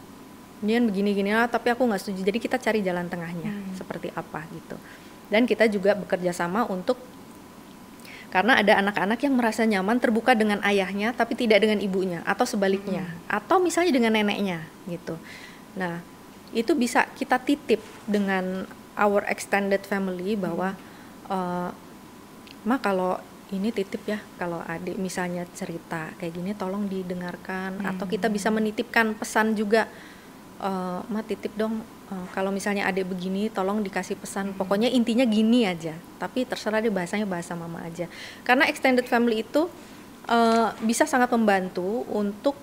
kemudian begini-gini lah, tapi aku nggak setuju. Jadi kita cari jalan tengahnya seperti apa gitu. Dan kita juga bekerja sama untuk Karena ada anak-anak yang merasa nyaman terbuka dengan ayahnya tapi tidak dengan ibunya, atau sebaliknya, atau misalnya dengan neneknya gitu. Nah, itu bisa kita titip dengan our extended family bahwa Ma, kalau ini titip ya, kalau adik misalnya cerita kayak gini tolong didengarkan, atau kita bisa menitipkan pesan juga, Ma titip dong, kalau misalnya adik begini tolong dikasih pesan, pokoknya intinya gini aja, tapi terserah deh bahasanya bahasa mama aja. Karena extended family itu bisa sangat membantu untuk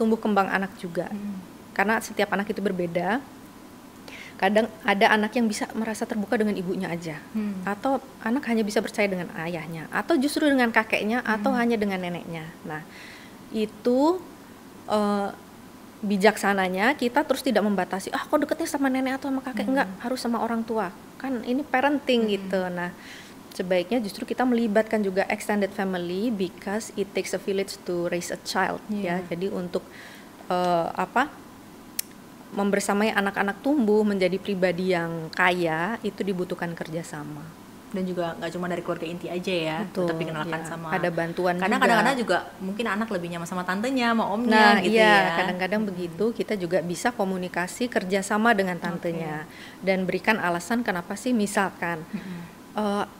tumbuh kembang anak juga, karena setiap anak itu berbeda. Kadang ada anak yang bisa merasa terbuka dengan ibunya aja, atau anak hanya bisa percaya dengan ayahnya, atau justru dengan kakeknya, atau hanya dengan neneknya. Nah, itu bijaksananya kita terus tidak membatasi, kok deketnya sama nenek atau sama kakek, enggak, harus sama orang tua. Kan ini parenting gitu. Nah, sebaiknya justru kita melibatkan juga extended family, because it takes a village to raise a child, ya. Jadi untuk membersamai anak-anak tumbuh menjadi pribadi yang kaya itu dibutuhkan kerjasama.
Dan juga nggak cuma dari keluarga inti aja ya,
betul,
tapi kenalkan sama
ada bantuan
karena
juga.
Kadang-kadang juga mungkin anak lebih nyaman sama tantenya, sama omnya gitu ya.
Kadang-kadang begitu, kita juga bisa komunikasi kerjasama dengan tantenya, dan berikan alasan kenapa sih, misalkan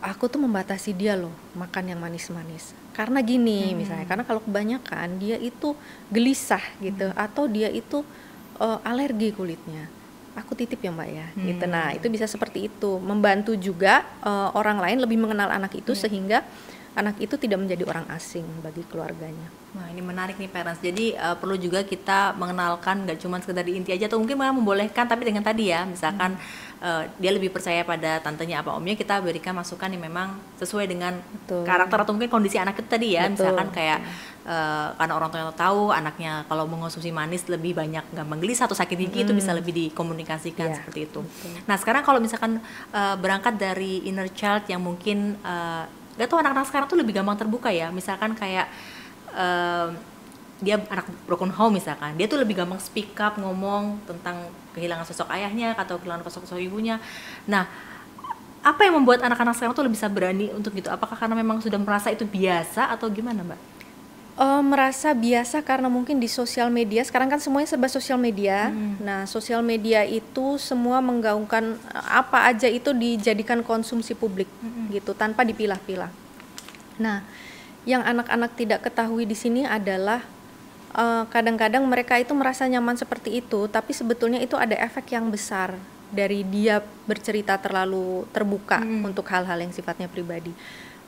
aku tuh membatasi dia loh makan yang manis-manis karena gini, misalnya karena kalau kebanyakan dia itu gelisah gitu, atau dia itu alergi kulitnya, aku titip ya Mbak ya, gitu. Nah, itu bisa seperti itu, membantu juga orang lain lebih mengenal anak itu, sehingga anak itu tidak menjadi orang asing bagi keluarganya.
Nah, ini menarik nih parents. Jadi perlu juga kita mengenalkan, gak cuma sekedar di inti aja, atau mungkin malah membolehkan, tapi dengan tadi ya, misalkan dia lebih percaya pada tantenya apa omnya, kita berikan masukan yang memang sesuai dengan karakter atau mungkin kondisi anak itu tadi ya. Misalkan kayak karena orang tuanya tahu anaknya kalau mengonsumsi manis lebih banyak gampang gelisah atau sakit gigi, itu bisa lebih dikomunikasikan seperti itu. Nah, sekarang kalau misalkan berangkat dari inner child yang mungkin gak tau, anak-anak sekarang tuh lebih gampang terbuka ya. Misalkan kayak dia anak broken home misalkan, dia tuh lebih gampang speak up, ngomong tentang kehilangan sosok ayahnya atau kehilangan sosok ibunya. Nah, apa yang membuat anak-anak sekarang tuh lebih bisa berani untuk gitu? Apakah karena memang sudah merasa itu biasa atau gimana Mbak?
Merasa biasa karena mungkin di sosial media, sekarang kan semuanya serba sosial media. Nah, sosial media itu semua menggaungkan apa aja itu dijadikan konsumsi publik gitu, tanpa dipilah-pilah. Nah, yang anak-anak tidak ketahui di sini adalah kadang-kadang mereka itu merasa nyaman seperti itu, tapi sebetulnya itu ada efek yang besar dari dia bercerita terlalu terbuka untuk hal-hal yang sifatnya pribadi.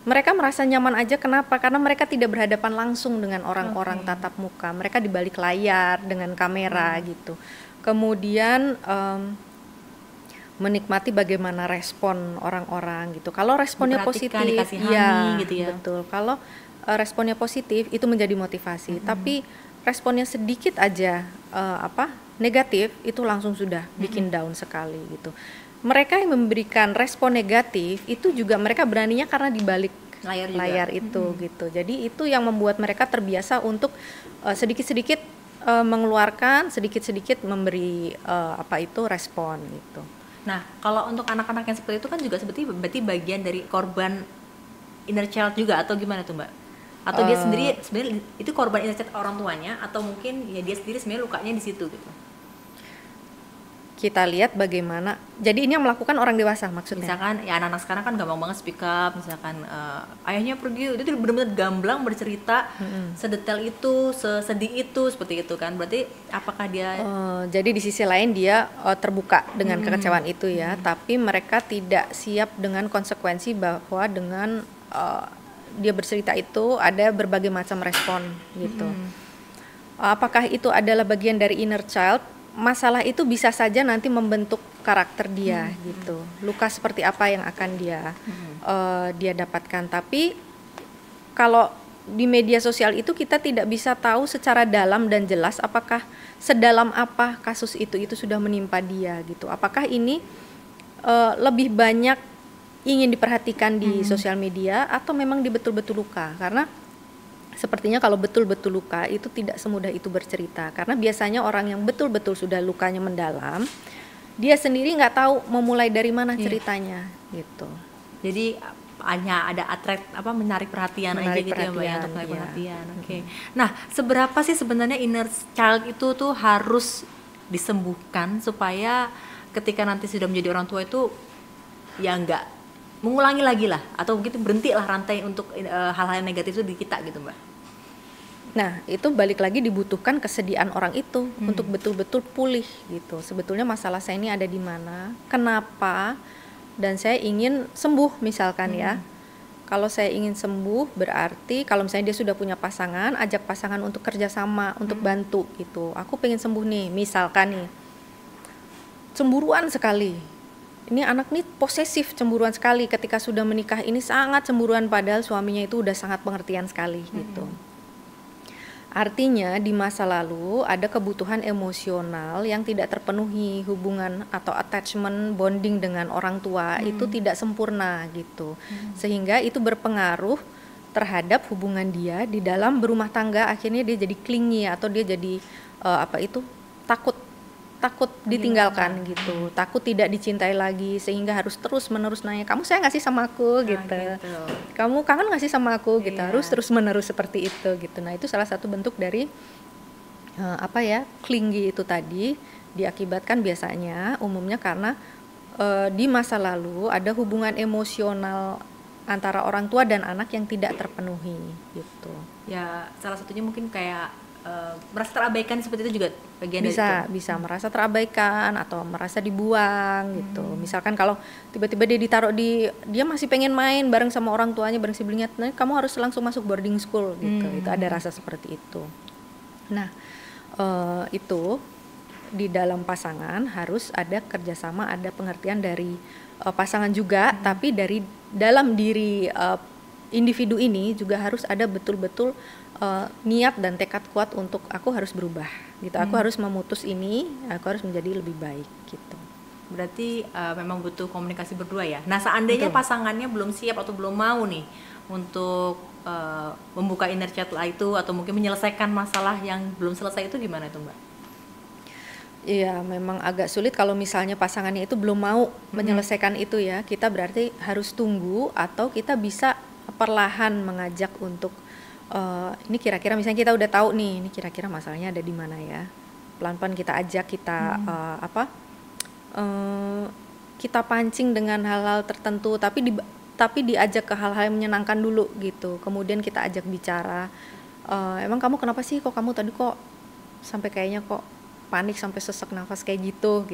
Mereka merasa nyaman aja, kenapa? Karena mereka tidak berhadapan langsung dengan orang-orang tatap muka. Mereka di balik layar dengan kamera gitu. Kemudian menikmati bagaimana respon orang-orang gitu. Kalau responnya positif, ya gitu ya. Betul. Kalau responnya positif itu menjadi motivasi. Tapi responnya sedikit aja negatif, itu langsung sudah bikin down sekali gitu. Mereka yang memberikan respon negatif itu juga mereka beraninya karena di balik layar itu gitu. Jadi itu yang membuat mereka terbiasa untuk sedikit-sedikit mengeluarkan, sedikit-sedikit memberi respon gitu.
Nah, kalau untuk anak-anak yang seperti itu kan juga berarti bagian dari korban inner child juga, atau gimana tuh Mbak? Atau dia sendiri sebenarnya itu korban inner child orang tuanya, atau mungkin ya dia sendiri sebenarnya lukanya di situ gitu?
Kita lihat bagaimana, jadi ini yang melakukan orang dewasa maksudnya.
Misalkan ya anak-anak sekarang kan gampang banget speak up, misalkan ayahnya pergi, itu benar-benar gamblang bercerita sedetail itu, sesedih itu, seperti itu kan. Berarti apakah dia
jadi di sisi lain dia terbuka dengan kekecewaan itu ya, tapi mereka tidak siap dengan konsekuensi bahwa dengan dia bercerita itu ada berbagai macam respon gitu. Apakah itu adalah bagian dari inner child? Masalah itu bisa saja nanti membentuk karakter dia gitu. Luka seperti apa yang akan dia dapatkan. Tapi kalau di media sosial itu kita tidak bisa tahu secara dalam dan jelas apakah sedalam apa kasus itu sudah menimpa dia gitu. Apakah ini lebih banyak ingin diperhatikan di sosial media atau memang dia betul-betul luka? Karena sepertinya kalau betul-betul luka itu tidak semudah itu bercerita, karena biasanya orang yang betul-betul sudah lukanya mendalam, dia sendiri nggak tahu memulai dari mana ceritanya gitu.
Jadi hanya ada menarik perhatian aja
Menarik
gitu ya Mbak ya, untuk
perhatian,
menarik
iya.
perhatian. Oke. Nah, seberapa sih sebenarnya inner child itu tuh harus disembuhkan supaya ketika nanti sudah menjadi orang tua itu ya nggak mengulangi lagi lah, atau mungkin berhenti lah rantai untuk hal-hal negatif itu di kita gitu Mbak.
Nah, itu balik lagi dibutuhkan kesediaan orang itu untuk betul-betul pulih gitu. Sebetulnya masalah saya ini ada di mana, kenapa, dan saya ingin sembuh misalkan ya. Kalau saya ingin sembuh berarti kalau misalnya dia sudah punya pasangan, ajak pasangan untuk kerjasama, untuk bantu gitu. Aku pengen sembuh nih, misalkan nih, cemburuan sekali. Ini anak nih posesif, cemburuan sekali. Ketika sudah menikah ini sangat cemburuan, padahal suaminya itu udah sangat pengertian sekali gitu. Artinya di masa lalu ada kebutuhan emosional yang tidak terpenuhi, hubungan atau attachment bonding dengan orang tua itu tidak sempurna gitu. Sehingga itu berpengaruh terhadap hubungan dia di dalam berumah tangga, akhirnya dia jadi clingy atau dia jadi takut ditinggalkan gitu, takut tidak dicintai lagi, sehingga harus terus-menerus nanya, kamu sayang nggak sih sama aku gitu, kamu kangen nggak sih sama aku gitu, harus terus-menerus seperti itu gitu. Nah itu salah satu bentuk dari clingy itu tadi, diakibatkan biasanya umumnya karena di masa lalu ada hubungan emosional antara orang tua dan anak yang tidak terpenuhi gitu.
Ya salah satunya mungkin kayak merasa terabaikan seperti itu juga bagian dari itu.
Bisa merasa terabaikan atau merasa dibuang gitu. Misalkan kalau tiba-tiba dia ditaruh dia masih pengen main bareng sama orang tuanya, bareng siblingnya, nah, kamu harus langsung masuk boarding school gitu. Itu ada rasa seperti itu. Nah itu di dalam pasangan harus ada kerjasama, ada pengertian dari pasangan juga, tapi dari dalam diri individu ini juga harus ada betul-betul niat dan tekad kuat untuk aku harus berubah gitu, aku harus memutus ini, aku harus menjadi lebih baik gitu.
Berarti memang butuh komunikasi berdua ya. Nah seandainya pasangannya belum siap atau belum mau nih untuk membuka inner child itu atau mungkin menyelesaikan masalah yang belum selesai, itu gimana itu Mbak?
Iya, memang agak sulit kalau misalnya pasangannya itu belum mau menyelesaikan itu ya. Kita berarti harus tunggu atau kita bisa perlahan mengajak untuk ini kira-kira misalnya kita udah tahu nih, ini kira-kira masalahnya ada di mana ya. Pelan-pelan kita ajak, kita kita pancing dengan hal-hal tertentu, tapi diajak ke hal-hal yang menyenangkan dulu gitu. Kemudian kita ajak bicara, emang kamu kenapa sih, kok kamu tadi kok sampai kayaknya kok panik sampai sesak nafas kayak gitu.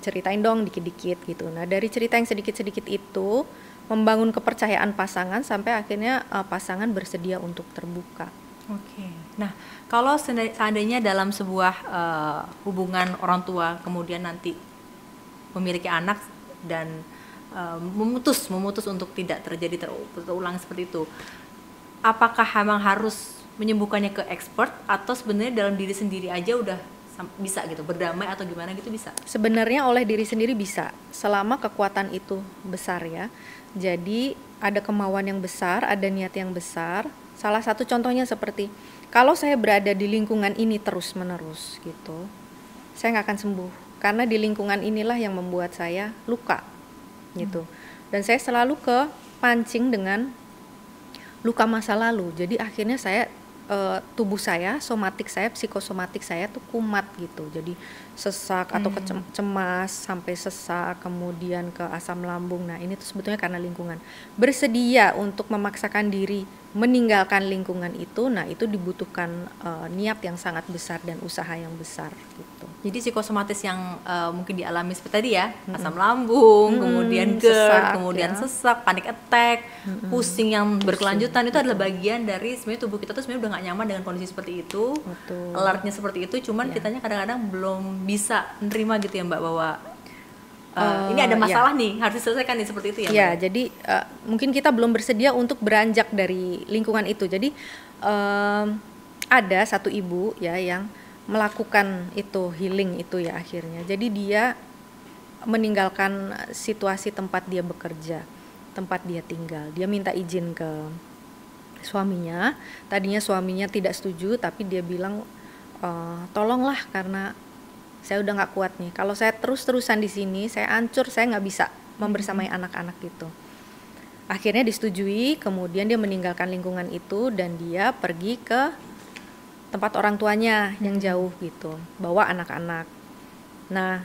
Ceritain dong dikit-dikit gitu. Nah dari cerita yang sedikit-sedikit itu membangun kepercayaan pasangan sampai akhirnya pasangan bersedia untuk terbuka.
Oke. Nah, kalau seandainya dalam sebuah hubungan orang tua kemudian nanti memiliki anak dan memutus untuk tidak terjadi terulang seperti itu, apakah memang harus menyembuhkannya ke expert atau sebenarnya dalam diri sendiri aja udah bisa gitu, berdamai atau gimana gitu bisa?
Sebenarnya oleh diri sendiri bisa, selama kekuatan itu besar ya. Jadi ada kemauan yang besar, ada niat yang besar. Salah satu contohnya seperti kalau saya berada di lingkungan ini terus-menerus gitu, saya nggak akan sembuh karena di lingkungan inilah yang membuat saya luka gitu. Dan saya selalu kepancing dengan luka masa lalu. Jadi akhirnya saya tubuh saya, somatik saya, psikosomatik saya tuh kumat gitu. Jadi sesak atau cemas sampai sesak, kemudian ke asam lambung. Nah, ini tuh sebetulnya karena lingkungan. Bersedia untuk memaksakan diri meninggalkan lingkungan itu, nah itu dibutuhkan niat yang sangat besar dan usaha yang besar gitu.
Jadi psikosomatis yang mungkin dialami seperti tadi ya, asam lambung, kemudian GERD, kemudian sesak, panic attack, pusing yang berkelanjutan, itu adalah bagian dari sebenarnya tubuh kita tuh sebenarnya udah gak nyaman dengan kondisi seperti itu, alertnya seperti itu, cuman kitanya kadang-kadang belum bisa menerima gitu ya Mbak, bahwa ini ada masalah nih, harus diselesaikan nih, seperti itu ya Mbak?
Ya, jadi mungkin kita belum bersedia untuk beranjak dari lingkungan itu. Jadi ada satu ibu ya yang melakukan itu healing itu ya akhirnya. Jadi dia meninggalkan situasi tempat dia bekerja, tempat dia tinggal. Dia minta izin ke suaminya. Tadinya suaminya tidak setuju, tapi dia bilang tolonglah karena saya udah nggak kuat nih. Kalau saya terus-terusan di sini, saya hancur, saya nggak bisa membersamai anak-anak gitu. Akhirnya disetujui, kemudian dia meninggalkan lingkungan itu dan dia pergi ke tempat orang tuanya yang jauh gitu, bawa anak-anak. Nah,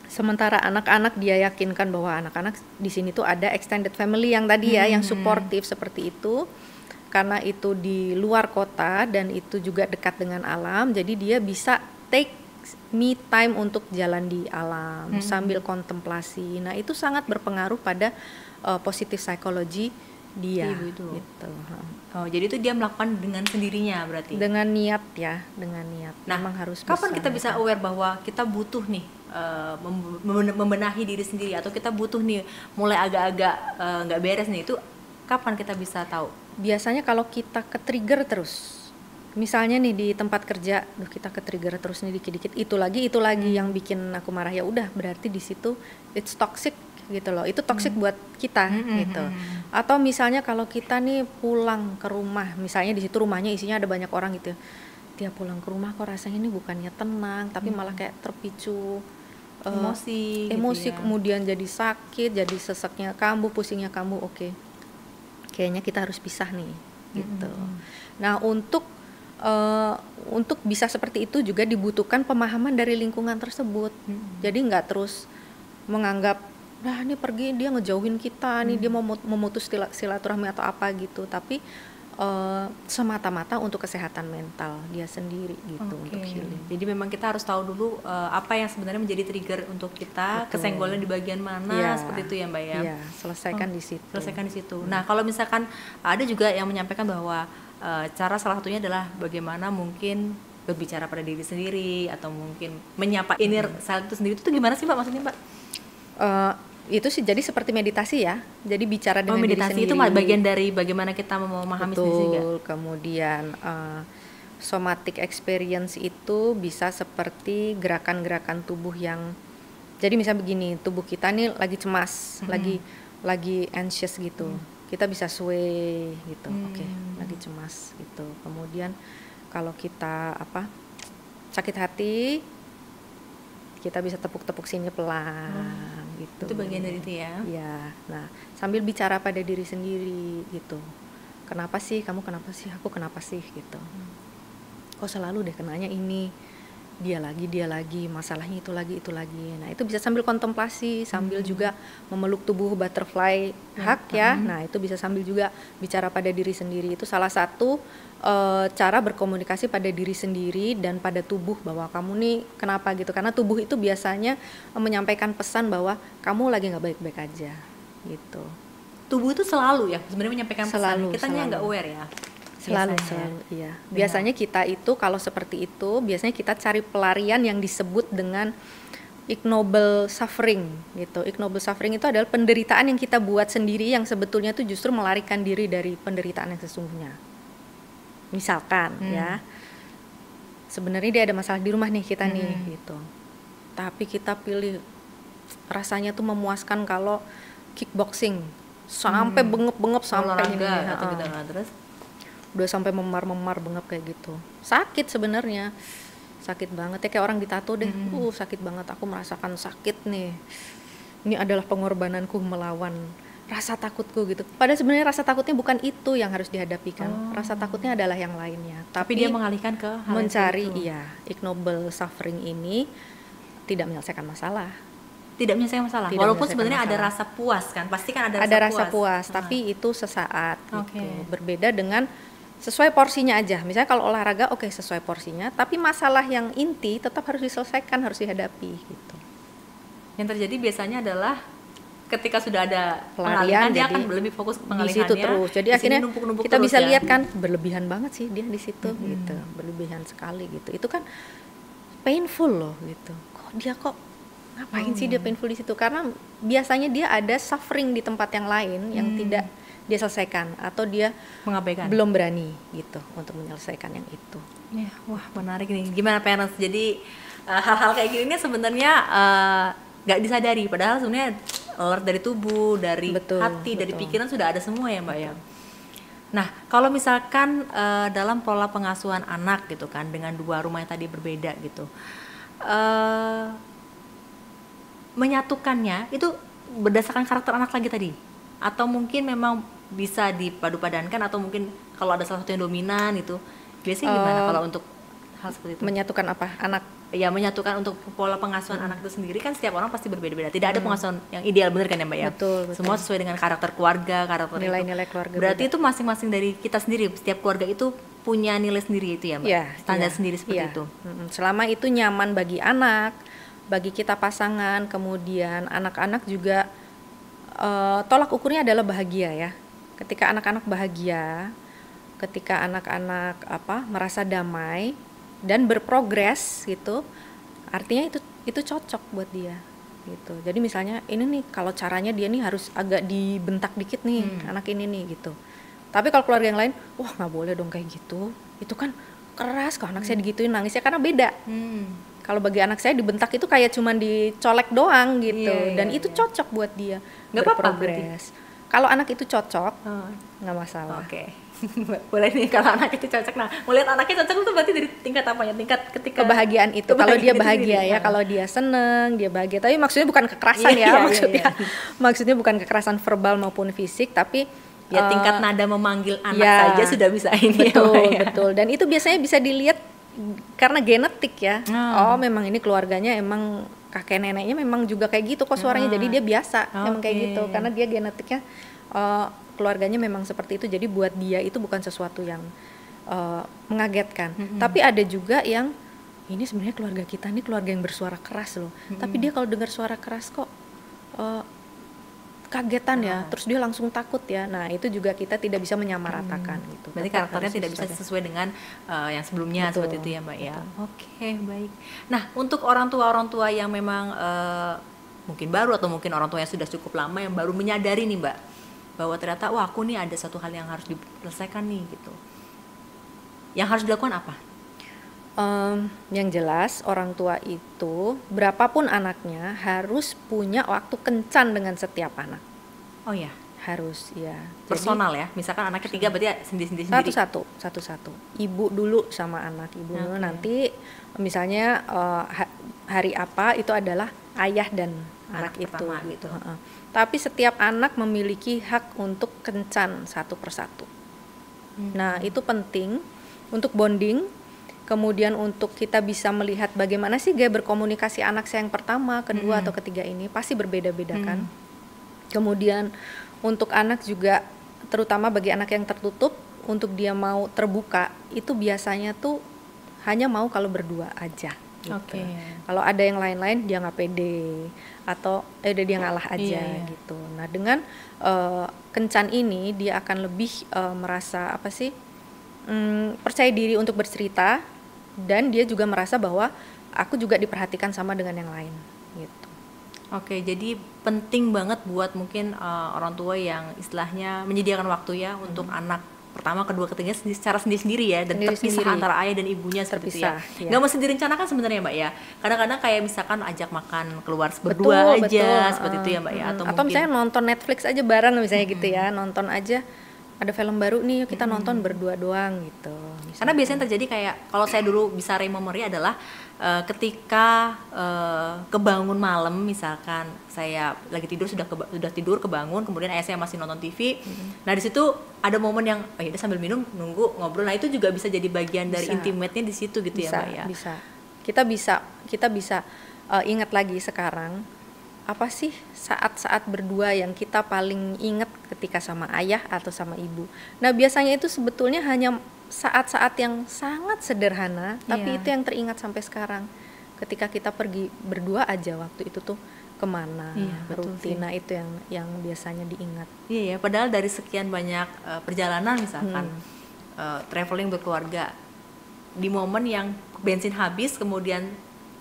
sementara anak-anak dia yakinkan bahwa anak-anak di sini tuh ada extended family yang tadi ya, yang suportif seperti itu. Karena itu di luar kota dan itu juga dekat dengan alam, jadi dia bisa take me time untuk jalan di alam sambil kontemplasi. Nah, itu sangat berpengaruh pada positif psikologi dia
Ibu itu.
gitu.
Oh, jadi itu dia melakukan dengan sendirinya berarti.
Dengan niat ya, dengan niat.
Nah,
memang harus
kapan kita bisa
gitu.
aware bahwa kita butuh nih membenahi diri sendiri, atau kita butuh nih mulai agak-agak nggak beres nih, itu kapan kita bisa tahu?
Biasanya kalau kita ke-trigger terus, misalnya nih di tempat kerja, kita ke-trigger terus nih dikit-dikit, itu lagi yang bikin aku marah, ya udah berarti di situ it's toxic gitu loh, itu toxic buat kita gitu. Atau misalnya kalau kita nih pulang ke rumah, misalnya di situ rumahnya isinya ada banyak orang gitu, dia pulang ke rumah kok rasanya ini bukannya tenang, tapi malah kayak terpicu
Emosi gitu ya.
kemudian jadi sakit, jadi seseknya kambuh, pusingnya kambuh. Oke, kayaknya kita harus pisah nih gitu. Nah, untuk bisa seperti itu juga dibutuhkan pemahaman dari lingkungan tersebut. Jadi nggak terus menganggap, nah ini pergi dia ngejauhin kita nih, dia mau memutus silaturahmi atau apa gitu, tapi semata-mata untuk kesehatan mental dia sendiri gitu. Untuk healing.
Jadi memang kita harus tahu dulu apa yang sebenarnya menjadi trigger untuk kita, kesenggolnya di bagian mana, seperti itu ya Mbak ya.
Iya, selesaikan di situ.
Selesaikan di situ. Nah, kalau misalkan ada juga yang menyampaikan bahwa cara salah satunya adalah bagaimana mungkin berbicara pada diri sendiri, atau mungkin menyapa inner self itu sendiri. Itu gimana sih Mbak maksudnya Mbak?
Itu sih jadi seperti meditasi ya. Jadi bicara dengan diri
meditasi
sendiri.
itu bagian dari bagaimana kita memahami sendiri juga.
Kemudian somatic experience itu bisa seperti gerakan-gerakan tubuh yang, jadi misalnya begini, tubuh kita nih lagi cemas, lagi anxious gitu. Kita bisa sway gitu. Oke, lagi cemas gitu. Kemudian kalau kita sakit hati, kita bisa tepuk-tepuk sini pelan gitu.
Itu bagian dari itu ya.
Ya. Nah, sambil bicara pada diri sendiri gitu. Kenapa sih kamu, kenapa sih aku, kenapa sih gitu. Kok selalu deh kenanya ini, dia lagi, masalahnya itu lagi. Nah, itu bisa sambil kontemplasi, sambil juga memeluk tubuh butterfly hug ya. Nah, itu bisa sambil juga bicara pada diri sendiri. Itu salah satu cara berkomunikasi pada diri sendiri dan pada tubuh, bahwa kamu nih kenapa gitu. Karena tubuh itu biasanya menyampaikan pesan bahwa kamu lagi nggak baik-baik aja gitu.
Tubuh itu selalu ya sebenarnya menyampaikan pesan. Kita nggak aware ya.
Selalu, iya. Biasanya kita itu kalau seperti itu, biasanya kita cari pelarian yang disebut dengan ignoble suffering gitu. Ignoble suffering itu adalah penderitaan yang kita buat sendiri, yang sebetulnya itu justru melarikan diri dari penderitaan yang sesungguhnya. Misalkan ya, sebenarnya dia ada masalah di rumah nih kita nih gitu, tapi kita pilih rasanya tuh memuaskan kalau kickboxing sampai bengep-bengep sampai ini
atau gitu, terus
udah sampai memar-memar bengep kayak gitu. Sakit sebenarnya, sakit banget ya, kayak orang ditato deh. Sakit banget, aku merasakan sakit nih. Ini adalah pengorbananku melawan rasa takutku gitu. Padahal sebenarnya rasa takutnya bukan itu yang harus dihadapi kan. Rasa takutnya adalah yang lainnya. Tapi
dia mengalihkan ke hal
mencari ignoble suffering ini tidak menyelesaikan masalah.
Tidak menyelesaikan masalah. Walaupun sebenarnya ada rasa puas kan. Pasti kan ada
rasa puas, tapi itu sesaat gitu. Berbeda dengan sesuai porsinya aja. Misalnya kalau olahraga sesuai porsinya, tapi masalah yang inti tetap harus diselesaikan, harus dihadapi gitu.
Yang terjadi biasanya adalah ketika sudah ada
pelarian,
dia akan lebih fokus ke pengalihannya.
Di situ terus. Jadi akhirnya
numpuk-numpuk
kita bisa
ya.
lihat kan berlebihan banget sih dia di situ gitu. Berlebihan sekali gitu. Itu kan painful loh gitu. Kok ngapain sih dia painful di situ? Karena biasanya dia ada suffering di tempat yang lain yang tidak dia selesaikan, atau dia
mengabaikan,
belum berani gitu untuk menyelesaikan yang itu.
Ya, wah menarik nih. Gimana parents? Jadi hal-hal kayak gini sebenarnya nggak disadari, padahal sebenarnya alert dari tubuh, dari hati, dari pikiran sudah ada semua ya Mbak ya. Nah, kalau misalkan dalam pola pengasuhan anak gitu kan, dengan dua rumah yang tadi berbeda gitu, menyatukannya itu berdasarkan karakter anak lagi tadi, atau mungkin memang bisa dipadu-padankan, atau mungkin kalau ada salah satu yang dominan itu biasanya gimana kalau untuk hal seperti itu?
Menyatukan apa? Anak.
Ya, menyatukan untuk pola pengasuhan anak itu sendiri kan setiap orang pasti berbeda-beda. Tidak ada pengasuhan yang ideal, benar kan ya Mbak ya?
Betul.
Semua sesuai dengan karakter keluarga, karakter
nilai-nilai keluarga.
Berarti beda. Itu masing-masing dari kita sendiri. Setiap keluarga itu punya nilai sendiri itu ya Mbak?
Ya,
standar sendiri seperti itu.
Selama itu nyaman bagi anak, bagi kita pasangan, kemudian anak-anak juga tolak ukurnya adalah bahagia ya. Ketika anak-anak bahagia, ketika anak-anak merasa damai dan berprogres gitu, artinya itu cocok buat dia gitu. Jadi misalnya ini nih kalau caranya dia nih harus agak dibentak dikit nih anak ini nih gitu. Tapi kalau keluarga yang lain, wah nggak boleh dong kayak gitu, itu kan keras, kalau anak saya digituin nangisnya, karena beda. Kalau bagi anak saya dibentak itu kayak cuman dicolek doang gitu, dan itu cocok buat dia berprogres. Kalau anak itu cocok, nggak masalah.
Oke. Boleh nih kalau anak itu cocok. Nah, melihat anaknya cocok itu berarti dari tingkat apanya? Tingkat ketika
kebahagiaan itu. Kalau dia bahagia ya, kalau dia seneng, dia bahagia. Tapi maksudnya bukan kekerasan maksudnya bukan kekerasan verbal maupun fisik, tapi
ya tingkat nada memanggil anak saja sudah bisa ini.
Betul. Dan itu biasanya bisa dilihat karena genetik ya. Oh, memang ini keluarganya emang kakek neneknya memang juga kayak gitu kok suaranya. Jadi dia biasa memang kayak gitu karena dia genetiknya keluarganya memang seperti itu. Jadi buat dia itu bukan sesuatu yang mengagetkan. Tapi ada juga yang ini sebenarnya keluarga kita nih keluarga yang bersuara keras loh. Tapi dia kalau dengar suara keras kok kagetan ya, terus dia langsung takut ya. Nah itu juga kita tidak bisa menyamaratakan gitu.
Berarti karakternya tidak bisa sesuai dengan yang sebelumnya. Betul, seperti itu ya Mbak ya. Oke, baik. Nah untuk orang tua yang memang mungkin baru atau mungkin orang tua yang sudah cukup lama yang baru menyadari nih Mbak, bahwa ternyata wah aku nih ada satu hal yang harus diselesaikan nih gitu. Yang harus dilakukan apa?
Yang jelas orang tua itu berapapun anaknya harus punya waktu kencan dengan setiap anak.
Oh ya,
harus ya.
Personal ya. Misalkan anaknya 3 berarti sendiri-sendiri.
Satu-satu. Ibu dulu sama anak ibu dulu. Nanti misalnya hari apa itu adalah ayah dan anak itu gitu. Tapi setiap anak memiliki hak untuk kencan satu persatu. Nah itu penting untuk bonding. Kemudian untuk kita bisa melihat bagaimana sih gaya berkomunikasi anak saya yang pertama, kedua atau ketiga ini pasti berbeda-beda kan. Kemudian untuk anak juga, terutama bagi anak yang tertutup, untuk dia mau terbuka itu biasanya tuh hanya mau kalau berdua aja gitu. Kalau ada yang lain-lain dia nggak pede atau dia ngalah aja gitu. Nah dengan kencan ini dia akan lebih merasa percaya diri untuk bercerita, dan dia juga merasa bahwa aku juga diperhatikan sama dengan yang lain gitu.
Oke, jadi penting banget buat mungkin orang tua yang istilahnya menyediakan waktu ya untuk anak pertama, kedua, ketiga secara sendiri-sendiri ya, dan terpisah antara ayah dan ibunya seperti itu ya. Nggak mesti direncanakan sebenarnya Mbak ya. Kadang-kadang kayak misalkan ajak makan keluar berdua aja, seperti itu ya Mbak ya.
Atau misalnya nonton Netflix aja bareng misalnya gitu ya, nonton aja. Ada film baru nih, kita nonton berdua doang gitu. Misalnya.
Karena biasanya terjadi kayak kalau saya dulu bisa memory adalah ketika kebangun malam, misalkan saya lagi tidur sudah tidur kebangun, kemudian ayah saya masih nonton TV. Nah di situ ada momen yang udah sambil minum nunggu ngobrol. Nah itu juga bisa jadi bagian dari intimate-nya di situ gitu ya Mbak ya.
Kita bisa ingat lagi sekarang. Apa sih saat-saat berdua yang kita paling ingat ketika sama ayah atau sama ibu? Nah biasanya itu sebetulnya hanya saat-saat yang sangat sederhana, tapi itu yang teringat sampai sekarang. Ketika kita pergi berdua aja waktu itu tuh kemana, rutin. Nah itu yang biasanya diingat.
Iya ya, padahal dari sekian banyak perjalanan misalkan traveling berkeluarga, di momen yang bensin habis kemudian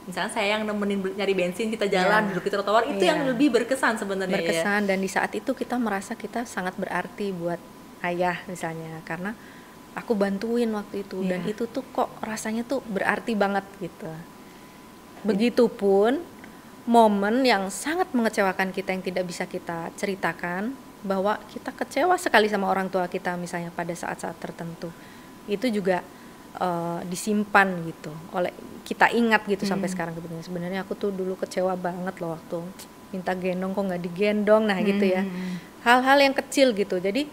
misalnya saya yang nemenin nyari bensin, kita jalan duduk di trotoar, itu yang lebih berkesan sebenarnya.
Berkesan dan di saat itu kita merasa kita sangat berarti buat ayah misalnya, karena aku bantuin waktu itu dan itu tuh kok rasanya tuh berarti banget gitu. Begitupun momen yang sangat mengecewakan kita yang tidak bisa kita ceritakan, bahwa kita kecewa sekali sama orang tua kita misalnya pada saat-saat tertentu, itu juga disimpan gitu oleh kita, ingat gitu sampai sekarang. Sebenarnya aku tuh dulu kecewa banget loh waktu minta gendong kok nggak digendong, nah gitu ya. Hal-hal yang kecil gitu. Jadi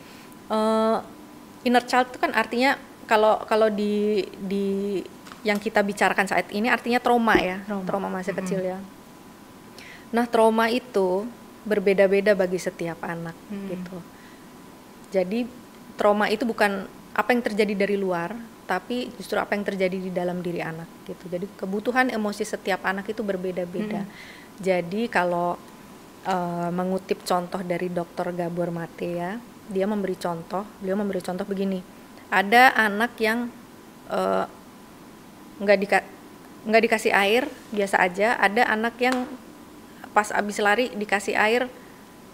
inner child itu kan artinya kalau di yang kita bicarakan saat ini artinya trauma ya, trauma masa kecil ya. Nah, trauma itu berbeda-beda bagi setiap anak gitu. Jadi trauma itu bukan apa yang terjadi dari luar, tapi justru apa yang terjadi di dalam diri anak gitu. Jadi kebutuhan emosi setiap anak itu berbeda-beda. Jadi kalau mengutip contoh dari Dr. Gabor Mate ya, beliau memberi contoh begini. Ada anak yang nggak dikasih air biasa aja, ada anak yang pas abis lari dikasih air,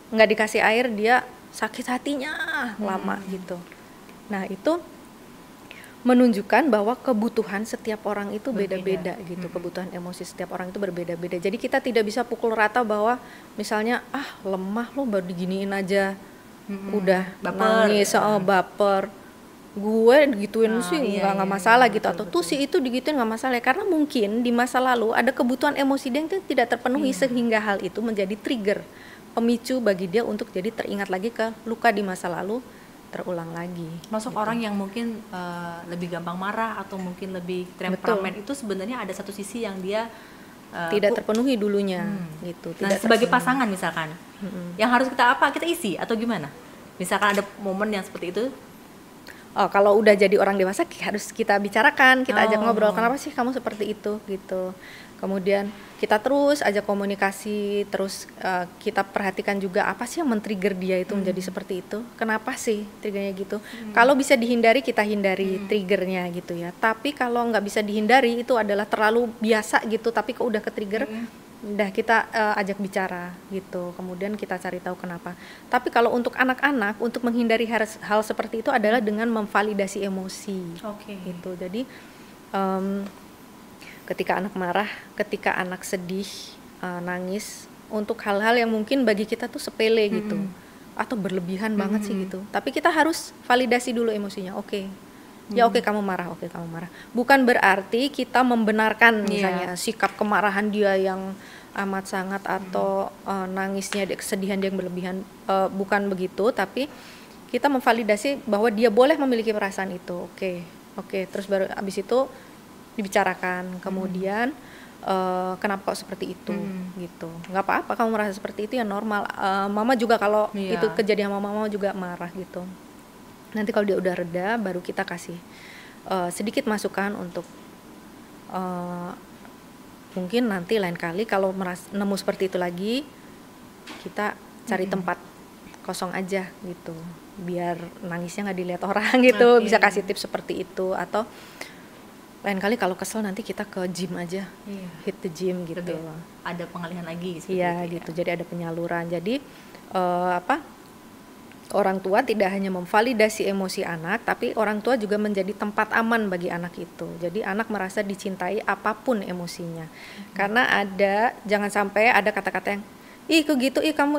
nggak dikasih air dia sakit hatinya lama gitu. Nah itu menunjukkan bahwa kebutuhan setiap orang itu beda-beda gitu. Kebutuhan emosi setiap orang itu berbeda-beda. Jadi kita tidak bisa pukul rata bahwa misalnya lemah lo baru diginiin aja udah baper, nangis, baper, gue digituin sih nggak masalah gitu, atau tuh si itu digituin nggak masalah, karena mungkin di masa lalu ada kebutuhan emosi dia yang tidak terpenuhi sehingga hal itu menjadi trigger, pemicu bagi dia untuk jadi teringat lagi ke luka di masa lalu terulang lagi.
Masuk gitu. Orang yang mungkin lebih gampang marah atau mungkin lebih temperamen itu sebenarnya ada satu sisi yang dia
tidak terpenuhi dulunya gitu.
Nah, sebagai pasangan misalkan, yang harus kita isi atau gimana? Misalkan ada momen yang seperti itu.
Kalau udah jadi orang dewasa harus kita bicarakan, kita ajak ngobrol, kenapa sih kamu seperti itu gitu. Kemudian kita terus ajak komunikasi, terus kita perhatikan juga apa sih yang men-trigger dia itu menjadi seperti itu, kenapa sih triggernya gitu. Kalau bisa dihindari kita hindari triggernya gitu ya, tapi kalau nggak bisa dihindari itu adalah terlalu biasa gitu, tapi kok udah ke-trigger, udah kita ajak bicara gitu, kemudian kita cari tahu kenapa. Tapi kalau untuk anak-anak, untuk menghindari hal seperti itu adalah dengan memvalidasi emosi. Gitu. Jadi ketika anak marah, ketika anak sedih, nangis, untuk hal-hal yang mungkin bagi kita tuh sepele gitu, atau berlebihan banget sih gitu. Tapi kita harus validasi dulu emosinya. Oke, kamu marah, kamu marah. Bukan berarti kita membenarkan misalnya sikap kemarahan dia yang amat sangat atau nangisnya, kesedihan dia yang berlebihan. Bukan begitu, tapi kita memvalidasi bahwa dia boleh memiliki perasaan itu. Oke, terus baru abis itu dibicarakan, kemudian kenapa kok seperti itu gitu. Nggak apa-apa kamu merasa seperti itu, ya normal. Mama juga kalau itu kejadian sama mama juga marah gitu. Nanti kalau dia udah reda baru kita kasih sedikit masukan untuk mungkin nanti lain kali kalau nemu seperti itu lagi, kita cari tempat kosong aja gitu, biar nangisnya nggak dilihat orang gitu. Bisa kasih tips seperti itu. Atau lain kali kalau kesel nanti kita ke gym aja, hit the gym gitu.
Ada pengalihan lagi
gitu. Jadi ada penyaluran. Jadi orang tua tidak hanya memvalidasi emosi anak, tapi orang tua juga menjadi tempat aman bagi anak itu. Jadi anak merasa dicintai apapun emosinya. Karena jangan sampai ada kata-kata yang kok gitu, kamu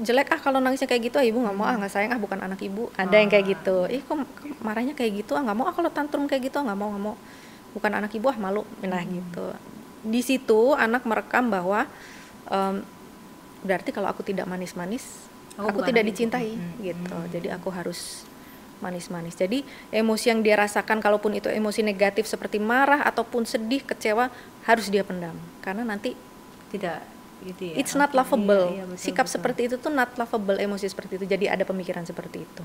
jelek kalau nangisnya kayak gitu, ibu nggak mau, nggak sayang, bukan anak ibu. Ada yang kayak gitu, kok marahnya kayak gitu, nggak mau, kalau tantrum kayak gitu, nggak mau, bukan anak ibu, malu, gitu. Di situ anak merekam bahwa berarti kalau aku tidak manis-manis, aku tidak dicintai gitu. Jadi aku harus manis-manis. Jadi emosi yang dia rasakan, kalaupun itu emosi negatif seperti marah ataupun sedih, kecewa, harus dia pendam, karena nanti
tidak gitu ya.
It's not lovable. Betul, sikap seperti itu tuh not lovable, emosi seperti itu. Jadi ada pemikiran seperti itu.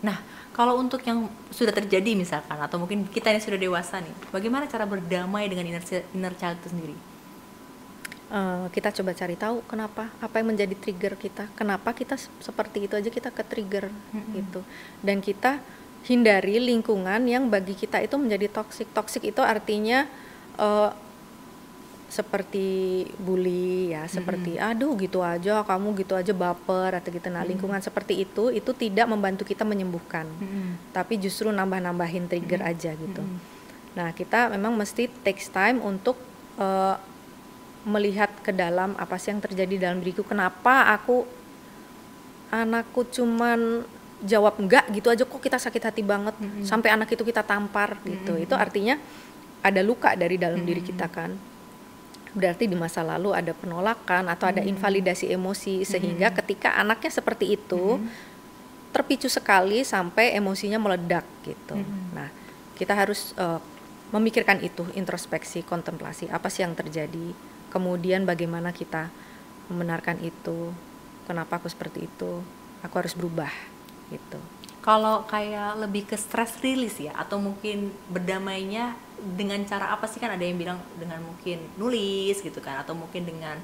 Nah, kalau untuk yang sudah terjadi misalkan, atau mungkin kita yang sudah dewasa nih, bagaimana cara berdamai dengan inner child itu sendiri?
Kita coba cari tahu kenapa, apa yang menjadi trigger kita, kenapa kita seperti itu aja kita ke-trigger gitu. Dan kita hindari lingkungan yang bagi kita itu menjadi toksik. Toksik itu artinya seperti bully ya, seperti aduh gitu aja, kamu gitu aja baper atau gitu. Nah, lingkungan seperti itu tidak membantu kita menyembuhkan, tapi justru nambah-nambahin trigger aja gitu. Nah, kita memang mesti takes time untuk melihat ke dalam apa sih yang terjadi dalam diriku, kenapa anakku cuman jawab enggak gitu aja kok kita sakit hati banget, sampai anak itu kita tampar gitu. Itu artinya ada luka dari dalam diri kita kan. berarti di masa lalu ada penolakan atau ada invalidasi emosi, sehingga ketika anaknya seperti itu terpicu sekali sampai emosinya meledak gitu. Nah, kita harus memikirkan itu, introspeksi, kontemplasi, apa sih yang terjadi, kemudian bagaimana kita membenarkan itu, kenapa aku seperti itu, aku harus berubah gitu.
Kalau kayak lebih ke stress release ya, atau mungkin berdamainya dengan cara apa sih, kan ada yang bilang dengan mungkin nulis gitu kan, atau mungkin dengan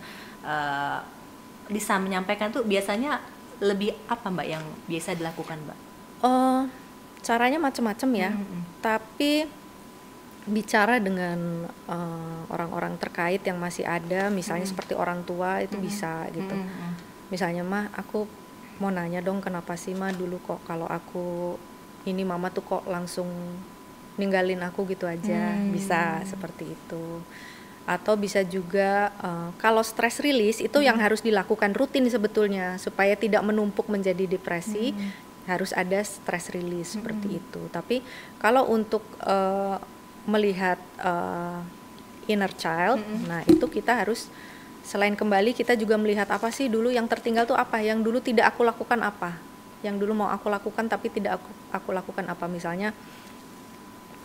bisa menyampaikan tuh biasanya lebih apa Mbak yang biasa dilakukan Mbak?
Caranya macam-macam ya, tapi bicara dengan orang-orang terkait yang masih ada, misalnya seperti orang tua itu bisa gitu. Misalnya mah aku mau nanya dong, kenapa sih mah dulu kok kalau aku ini mama tuh kok langsung ninggalin aku gitu aja, bisa seperti itu. Atau bisa juga kalau stress release itu yang harus dilakukan rutin sebetulnya supaya tidak menumpuk menjadi depresi, harus ada stress release seperti itu. Tapi kalau untuk melihat inner child, nah itu kita harus selain kembali kita juga melihat apa sih dulu yang tertinggal tuh apa, yang dulu tidak aku lakukan apa, yang dulu mau aku lakukan tapi tidak aku lakukan apa. Misalnya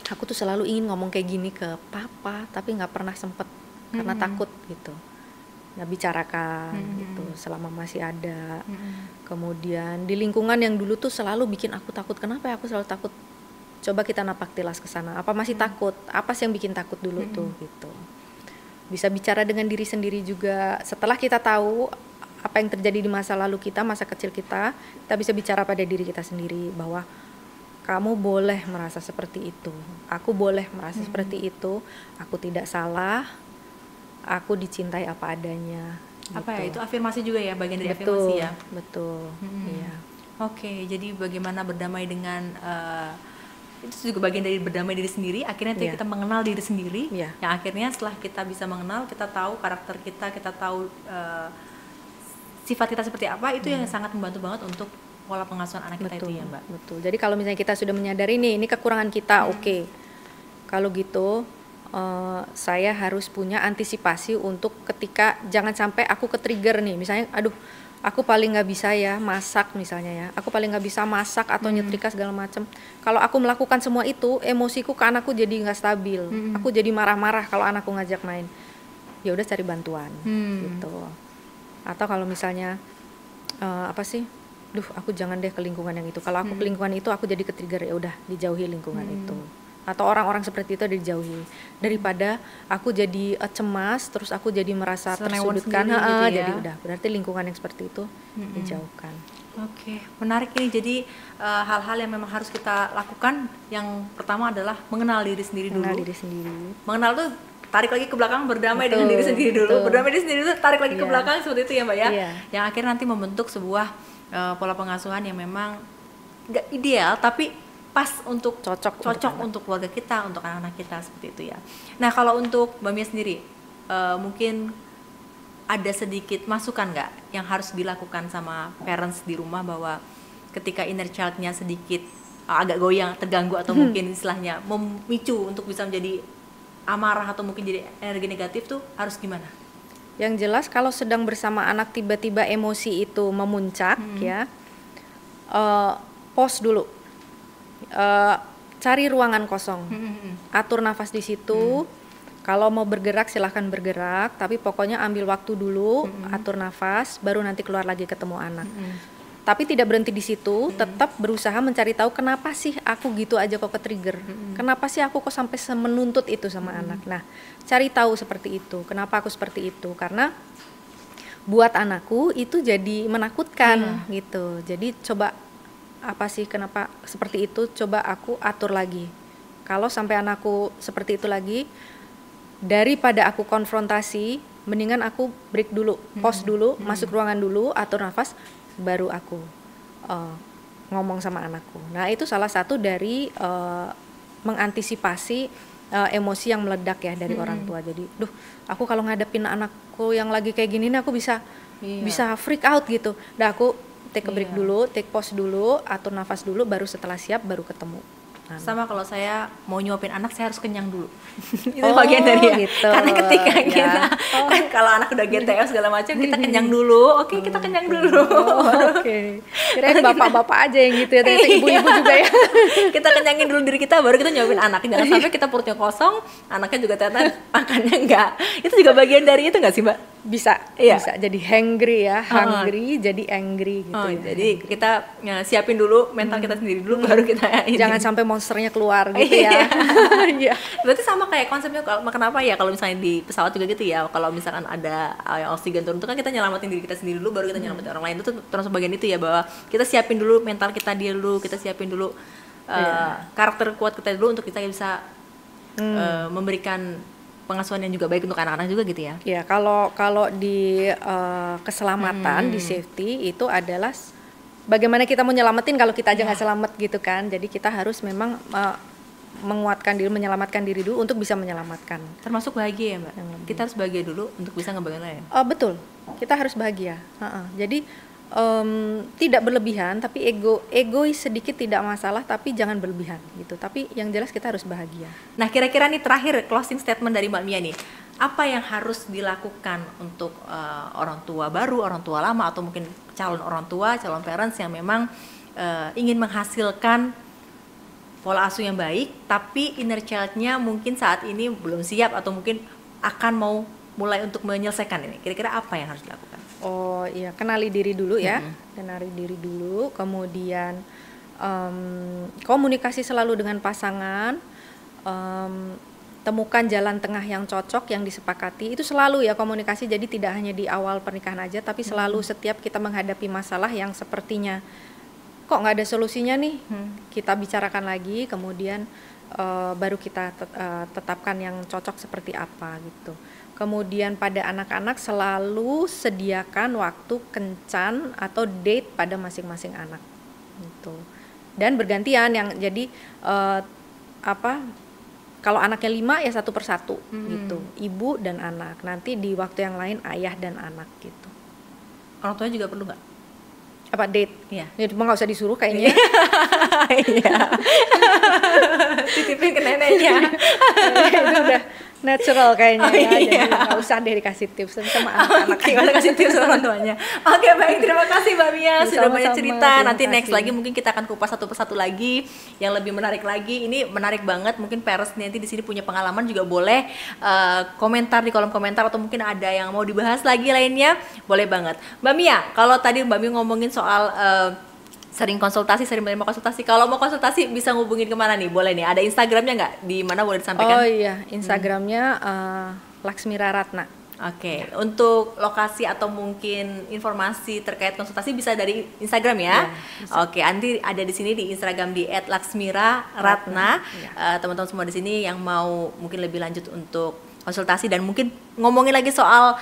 aku tuh selalu ingin ngomong kayak gini ke papa tapi nggak pernah sempet karena takut gitu, nggak bicarakan gitu selama masih ada. Kemudian di lingkungan yang dulu tuh selalu bikin aku takut, kenapa ya aku selalu takut, coba kita napak tilas ke sana, apa masih takut, apa sih yang bikin takut dulu tuh gitu. Bisa bicara dengan diri sendiri juga. Setelah kita tahu apa yang terjadi di masa lalu kita, masa kecil kita bisa bicara pada diri kita sendiri bahwa kamu boleh merasa seperti itu, aku boleh merasa seperti itu, aku tidak salah, aku dicintai apa adanya.
Apa ya,
gitu.
itu afirmasi juga ya, bagian dari
Betul,
afirmasi ya.
betul. Iya.
Oke, jadi bagaimana berdamai dengan itu juga bagian dari berdamai diri sendiri. Akhirnya kita mengenal diri sendiri. Yang akhirnya setelah kita bisa mengenal, kita tahu karakter kita tahu sifat kita seperti apa, itu yang sangat membantu banget untuk pola pengasuhan anak kita itu ya Mbak.
Betul. Jadi kalau misalnya kita sudah menyadari ini kekurangan kita, oke. Kalau gitu saya harus punya antisipasi untuk ketika jangan sampai aku ke-trigger nih. Misalnya aduh, aku paling nggak bisa ya masak misalnya ya, aku paling nggak bisa masak atau nyetrika segala macam. Kalau aku melakukan semua itu, emosiku ke anakku jadi nggak stabil, aku jadi marah-marah kalau anakku ngajak main. Ya udah cari bantuan gitu. Atau kalau misalnya aku jangan deh ke lingkungan yang itu. Kalau aku ke lingkungan itu aku jadi ke-trigger, ya udah dijauhi lingkungan itu. Atau orang-orang seperti itu dijauhi, daripada aku jadi cemas terus aku jadi merasa tersudutkan
gitu ya.
Jadi udah berarti lingkungan yang seperti itu dijauhkan.
Oke, menarik ini. Jadi hal-hal yang memang harus kita lakukan, yang pertama adalah mengenal diri sendiri dulu. Mengenal tuh tarik lagi ke belakang, berdamai dengan diri sendiri dulu. Berdamai diri sendiri tuh tarik lagi ke belakang, seperti itu ya Mbak ya. Yang akhirnya nanti membentuk sebuah pola pengasuhan yang memang nggak ideal tapi pas untuk cocok untuk keluarga kita, untuk anak-anak kita, seperti itu ya. Nah, kalau untuk Mbak Mia sendiri, mungkin ada sedikit masukan nggak yang harus dilakukan sama parents di rumah, bahwa ketika inner child-nya sedikit agak goyang, terganggu, atau mungkin istilahnya memicu untuk bisa menjadi amarah atau mungkin jadi energi negatif tuh harus gimana?
Yang jelas kalau sedang bersama anak tiba-tiba emosi itu memuncak ya, pause dulu. Cari ruangan kosong, atur nafas di situ. Kalau mau bergerak silahkan bergerak, tapi pokoknya ambil waktu dulu, atur nafas, baru nanti keluar lagi ketemu anak. Tapi tidak berhenti di situ, tetap berusaha mencari tahu kenapa sih aku gitu aja kok ke-trigger, kenapa sih aku kok sampai menuntut itu sama anak. Nah, cari tahu seperti itu, kenapa aku seperti itu, karena buat anakku itu jadi menakutkan gitu. Jadi coba apa sih kenapa seperti itu, coba aku atur lagi. Kalau sampai anakku seperti itu lagi, daripada aku konfrontasi, mendingan aku break dulu, pause dulu, masuk ruangan dulu, atur nafas, baru aku ngomong sama anakku. Nah, itu salah satu dari mengantisipasi emosi yang meledak ya dari orang tua. Jadi, aku kalau ngadepin anakku yang lagi kayak gini nih, aku bisa freak out gitu. Nah, aku take a break dulu, take pause dulu, atur nafas dulu, baru setelah siap baru ketemu.
Sama kalau saya mau nyuapin anak, saya harus kenyang dulu. Itu
Oh,
bagian dari ya.
gitu.
Karena ketika
Ya.
kita kan kalau anak udah GTO segala macam, kita kenyang dulu. Oke, kita kenyang dulu.
Oke. Kirain bapak-bapak aja yang gitu ya, ternyata ibu-ibu juga ya.
Kita kenyangin dulu diri kita, baru kita nyuapin anak. Jangan sampai kita perutnya kosong, anaknya juga ternyata makannya enggak. Itu juga bagian dari itu enggak sih, Mbak?
Bisa,
Iya.
bisa jadi hungry ya, hungry jadi angry gitu
Oh,
ya.
jadi kita siapin dulu mental kita sendiri dulu, baru kita ini.
Jangan sampai monsternya keluar gitu ya. Iya.
Berarti sama kayak konsepnya, kenapa ya kalau misalnya di pesawat juga gitu ya, kalau misalkan ada yang oksigen turun itu kan kita nyelamatin diri kita sendiri dulu, baru kita nyelamatin orang lain. Itu termasuk bagian itu ya, bahwa kita siapin dulu mental kita dulu, kita siapin dulu karakter kuat kita dulu untuk kita bisa memberikan pengasuhan yang juga baik untuk anak-anak juga gitu ya.
Ya, kalau di keselamatan, di safety itu adalah bagaimana kita mau nyelamatin kalau kita aja nggak selamat gitu kan. Jadi kita harus memang menguatkan diri, menyelamatkan diri dulu untuk bisa menyelamatkan.
Termasuk bahagia ya, Mbak. Kita harus bahagia dulu untuk bisa ngebangun lain.
Betul, kita harus bahagia. Jadi tidak berlebihan, tapi egois sedikit tidak masalah, tapi jangan berlebihan gitu. Tapi yang jelas kita harus bahagia.
Nah, kira-kira nih terakhir closing statement dari Mbak Mia nih, apa yang harus dilakukan untuk orang tua baru, orang tua lama, atau mungkin calon orang tua, calon parents yang memang ingin menghasilkan pola asuh yang baik, tapi inner child-nya mungkin saat ini belum siap atau mungkin akan mau mulai untuk menyelesaikan ini. Kira-kira apa yang harus dilakukan?
Oh iya, kenali diri dulu ya, kenali diri dulu, kemudian komunikasi selalu dengan pasangan, temukan jalan tengah yang cocok, yang disepakati, itu selalu ya komunikasi. Jadi tidak hanya di awal pernikahan aja, tapi selalu setiap kita menghadapi masalah yang sepertinya kok nggak ada solusinya nih, kita bicarakan lagi, kemudian baru kita tetapkan yang cocok seperti apa gitu. Kemudian pada anak-anak selalu sediakan waktu kencan atau date pada masing-masing anak gitu. Dan bergantian, yang jadi kalau anaknya 5 ya 1 per 1 gitu. Ibu dan anak. Nanti di waktu yang lain ayah dan anak gitu.
Orang tuanya juga perlu nggak?
Apa date?
Iya.
Ya cuma nggak usah disuruh kayaknya.
Iya. Titipin ke neneknya.
Itu udah natural kayaknya ya.
Iya.
Jadi nggak usah deh dikasih tips sama anak-anak.
Gimana kasih tips orang tuanya. Oke, baik, terima kasih Mbak Mia sudah banyak
Sama-sama,
cerita.
terima
Nanti next
kasih.
lagi mungkin kita akan kupas satu persatu lagi yang lebih menarik lagi. Ini menarik banget. Mungkin parents nanti di sini punya pengalaman juga boleh komentar di kolom komentar, atau mungkin ada yang mau dibahas lagi lainnya, boleh banget. Mbak Mia, kalau tadi Mbak Mia ngomongin soal sering konsultasi, sering menerima konsultasi. Kalau mau konsultasi bisa ngubungin kemana nih? Boleh nih. Ada Instagramnya nggak? Di mana boleh disampaikan?
Oh iya, Instagramnya Laksmira Ratna.
Oke, untuk lokasi atau mungkin informasi terkait konsultasi bisa dari Instagram ya. Oke, nanti ada di sini di Instagram di @laksmira_ratna. Teman-teman semua di sini yang mau mungkin lebih lanjut untuk konsultasi dan mungkin ngomongin lagi soal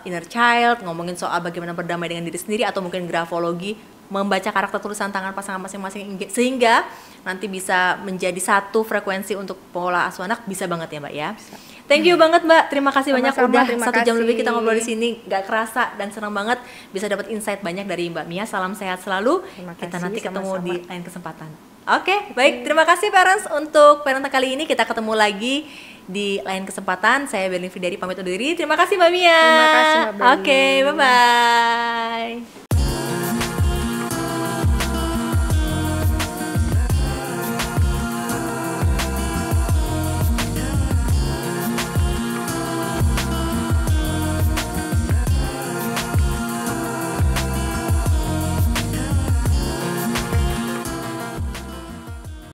inner child, ngomongin soal bagaimana berdamai dengan diri sendiri, atau mungkin grafologi, membaca karakter tulisan tangan pasangan masing-masing sehingga nanti bisa menjadi satu frekuensi untuk pola asuh anak, bisa banget ya Mbak ya. Thank you banget Mbak, terima kasih banyak
Sama-sama,
udah
terima
1 jam
kasih.
lebih kita ngobrol di sini, gak kerasa dan senang banget bisa dapat insight banyak dari Mbak Mia. Salam sehat selalu.
Terima
Kita
kasih,
nanti ketemu
sama-sama.
di lain kesempatan. Oke, baik, terima kasih parents untuk parenting kali ini. Kita ketemu lagi di lain kesempatan. Saya Berlin Fidari pamit undur diri. Terima kasih Mbak Mia.
Terima kasih, Mbak Berlin.
Oke, bye bye.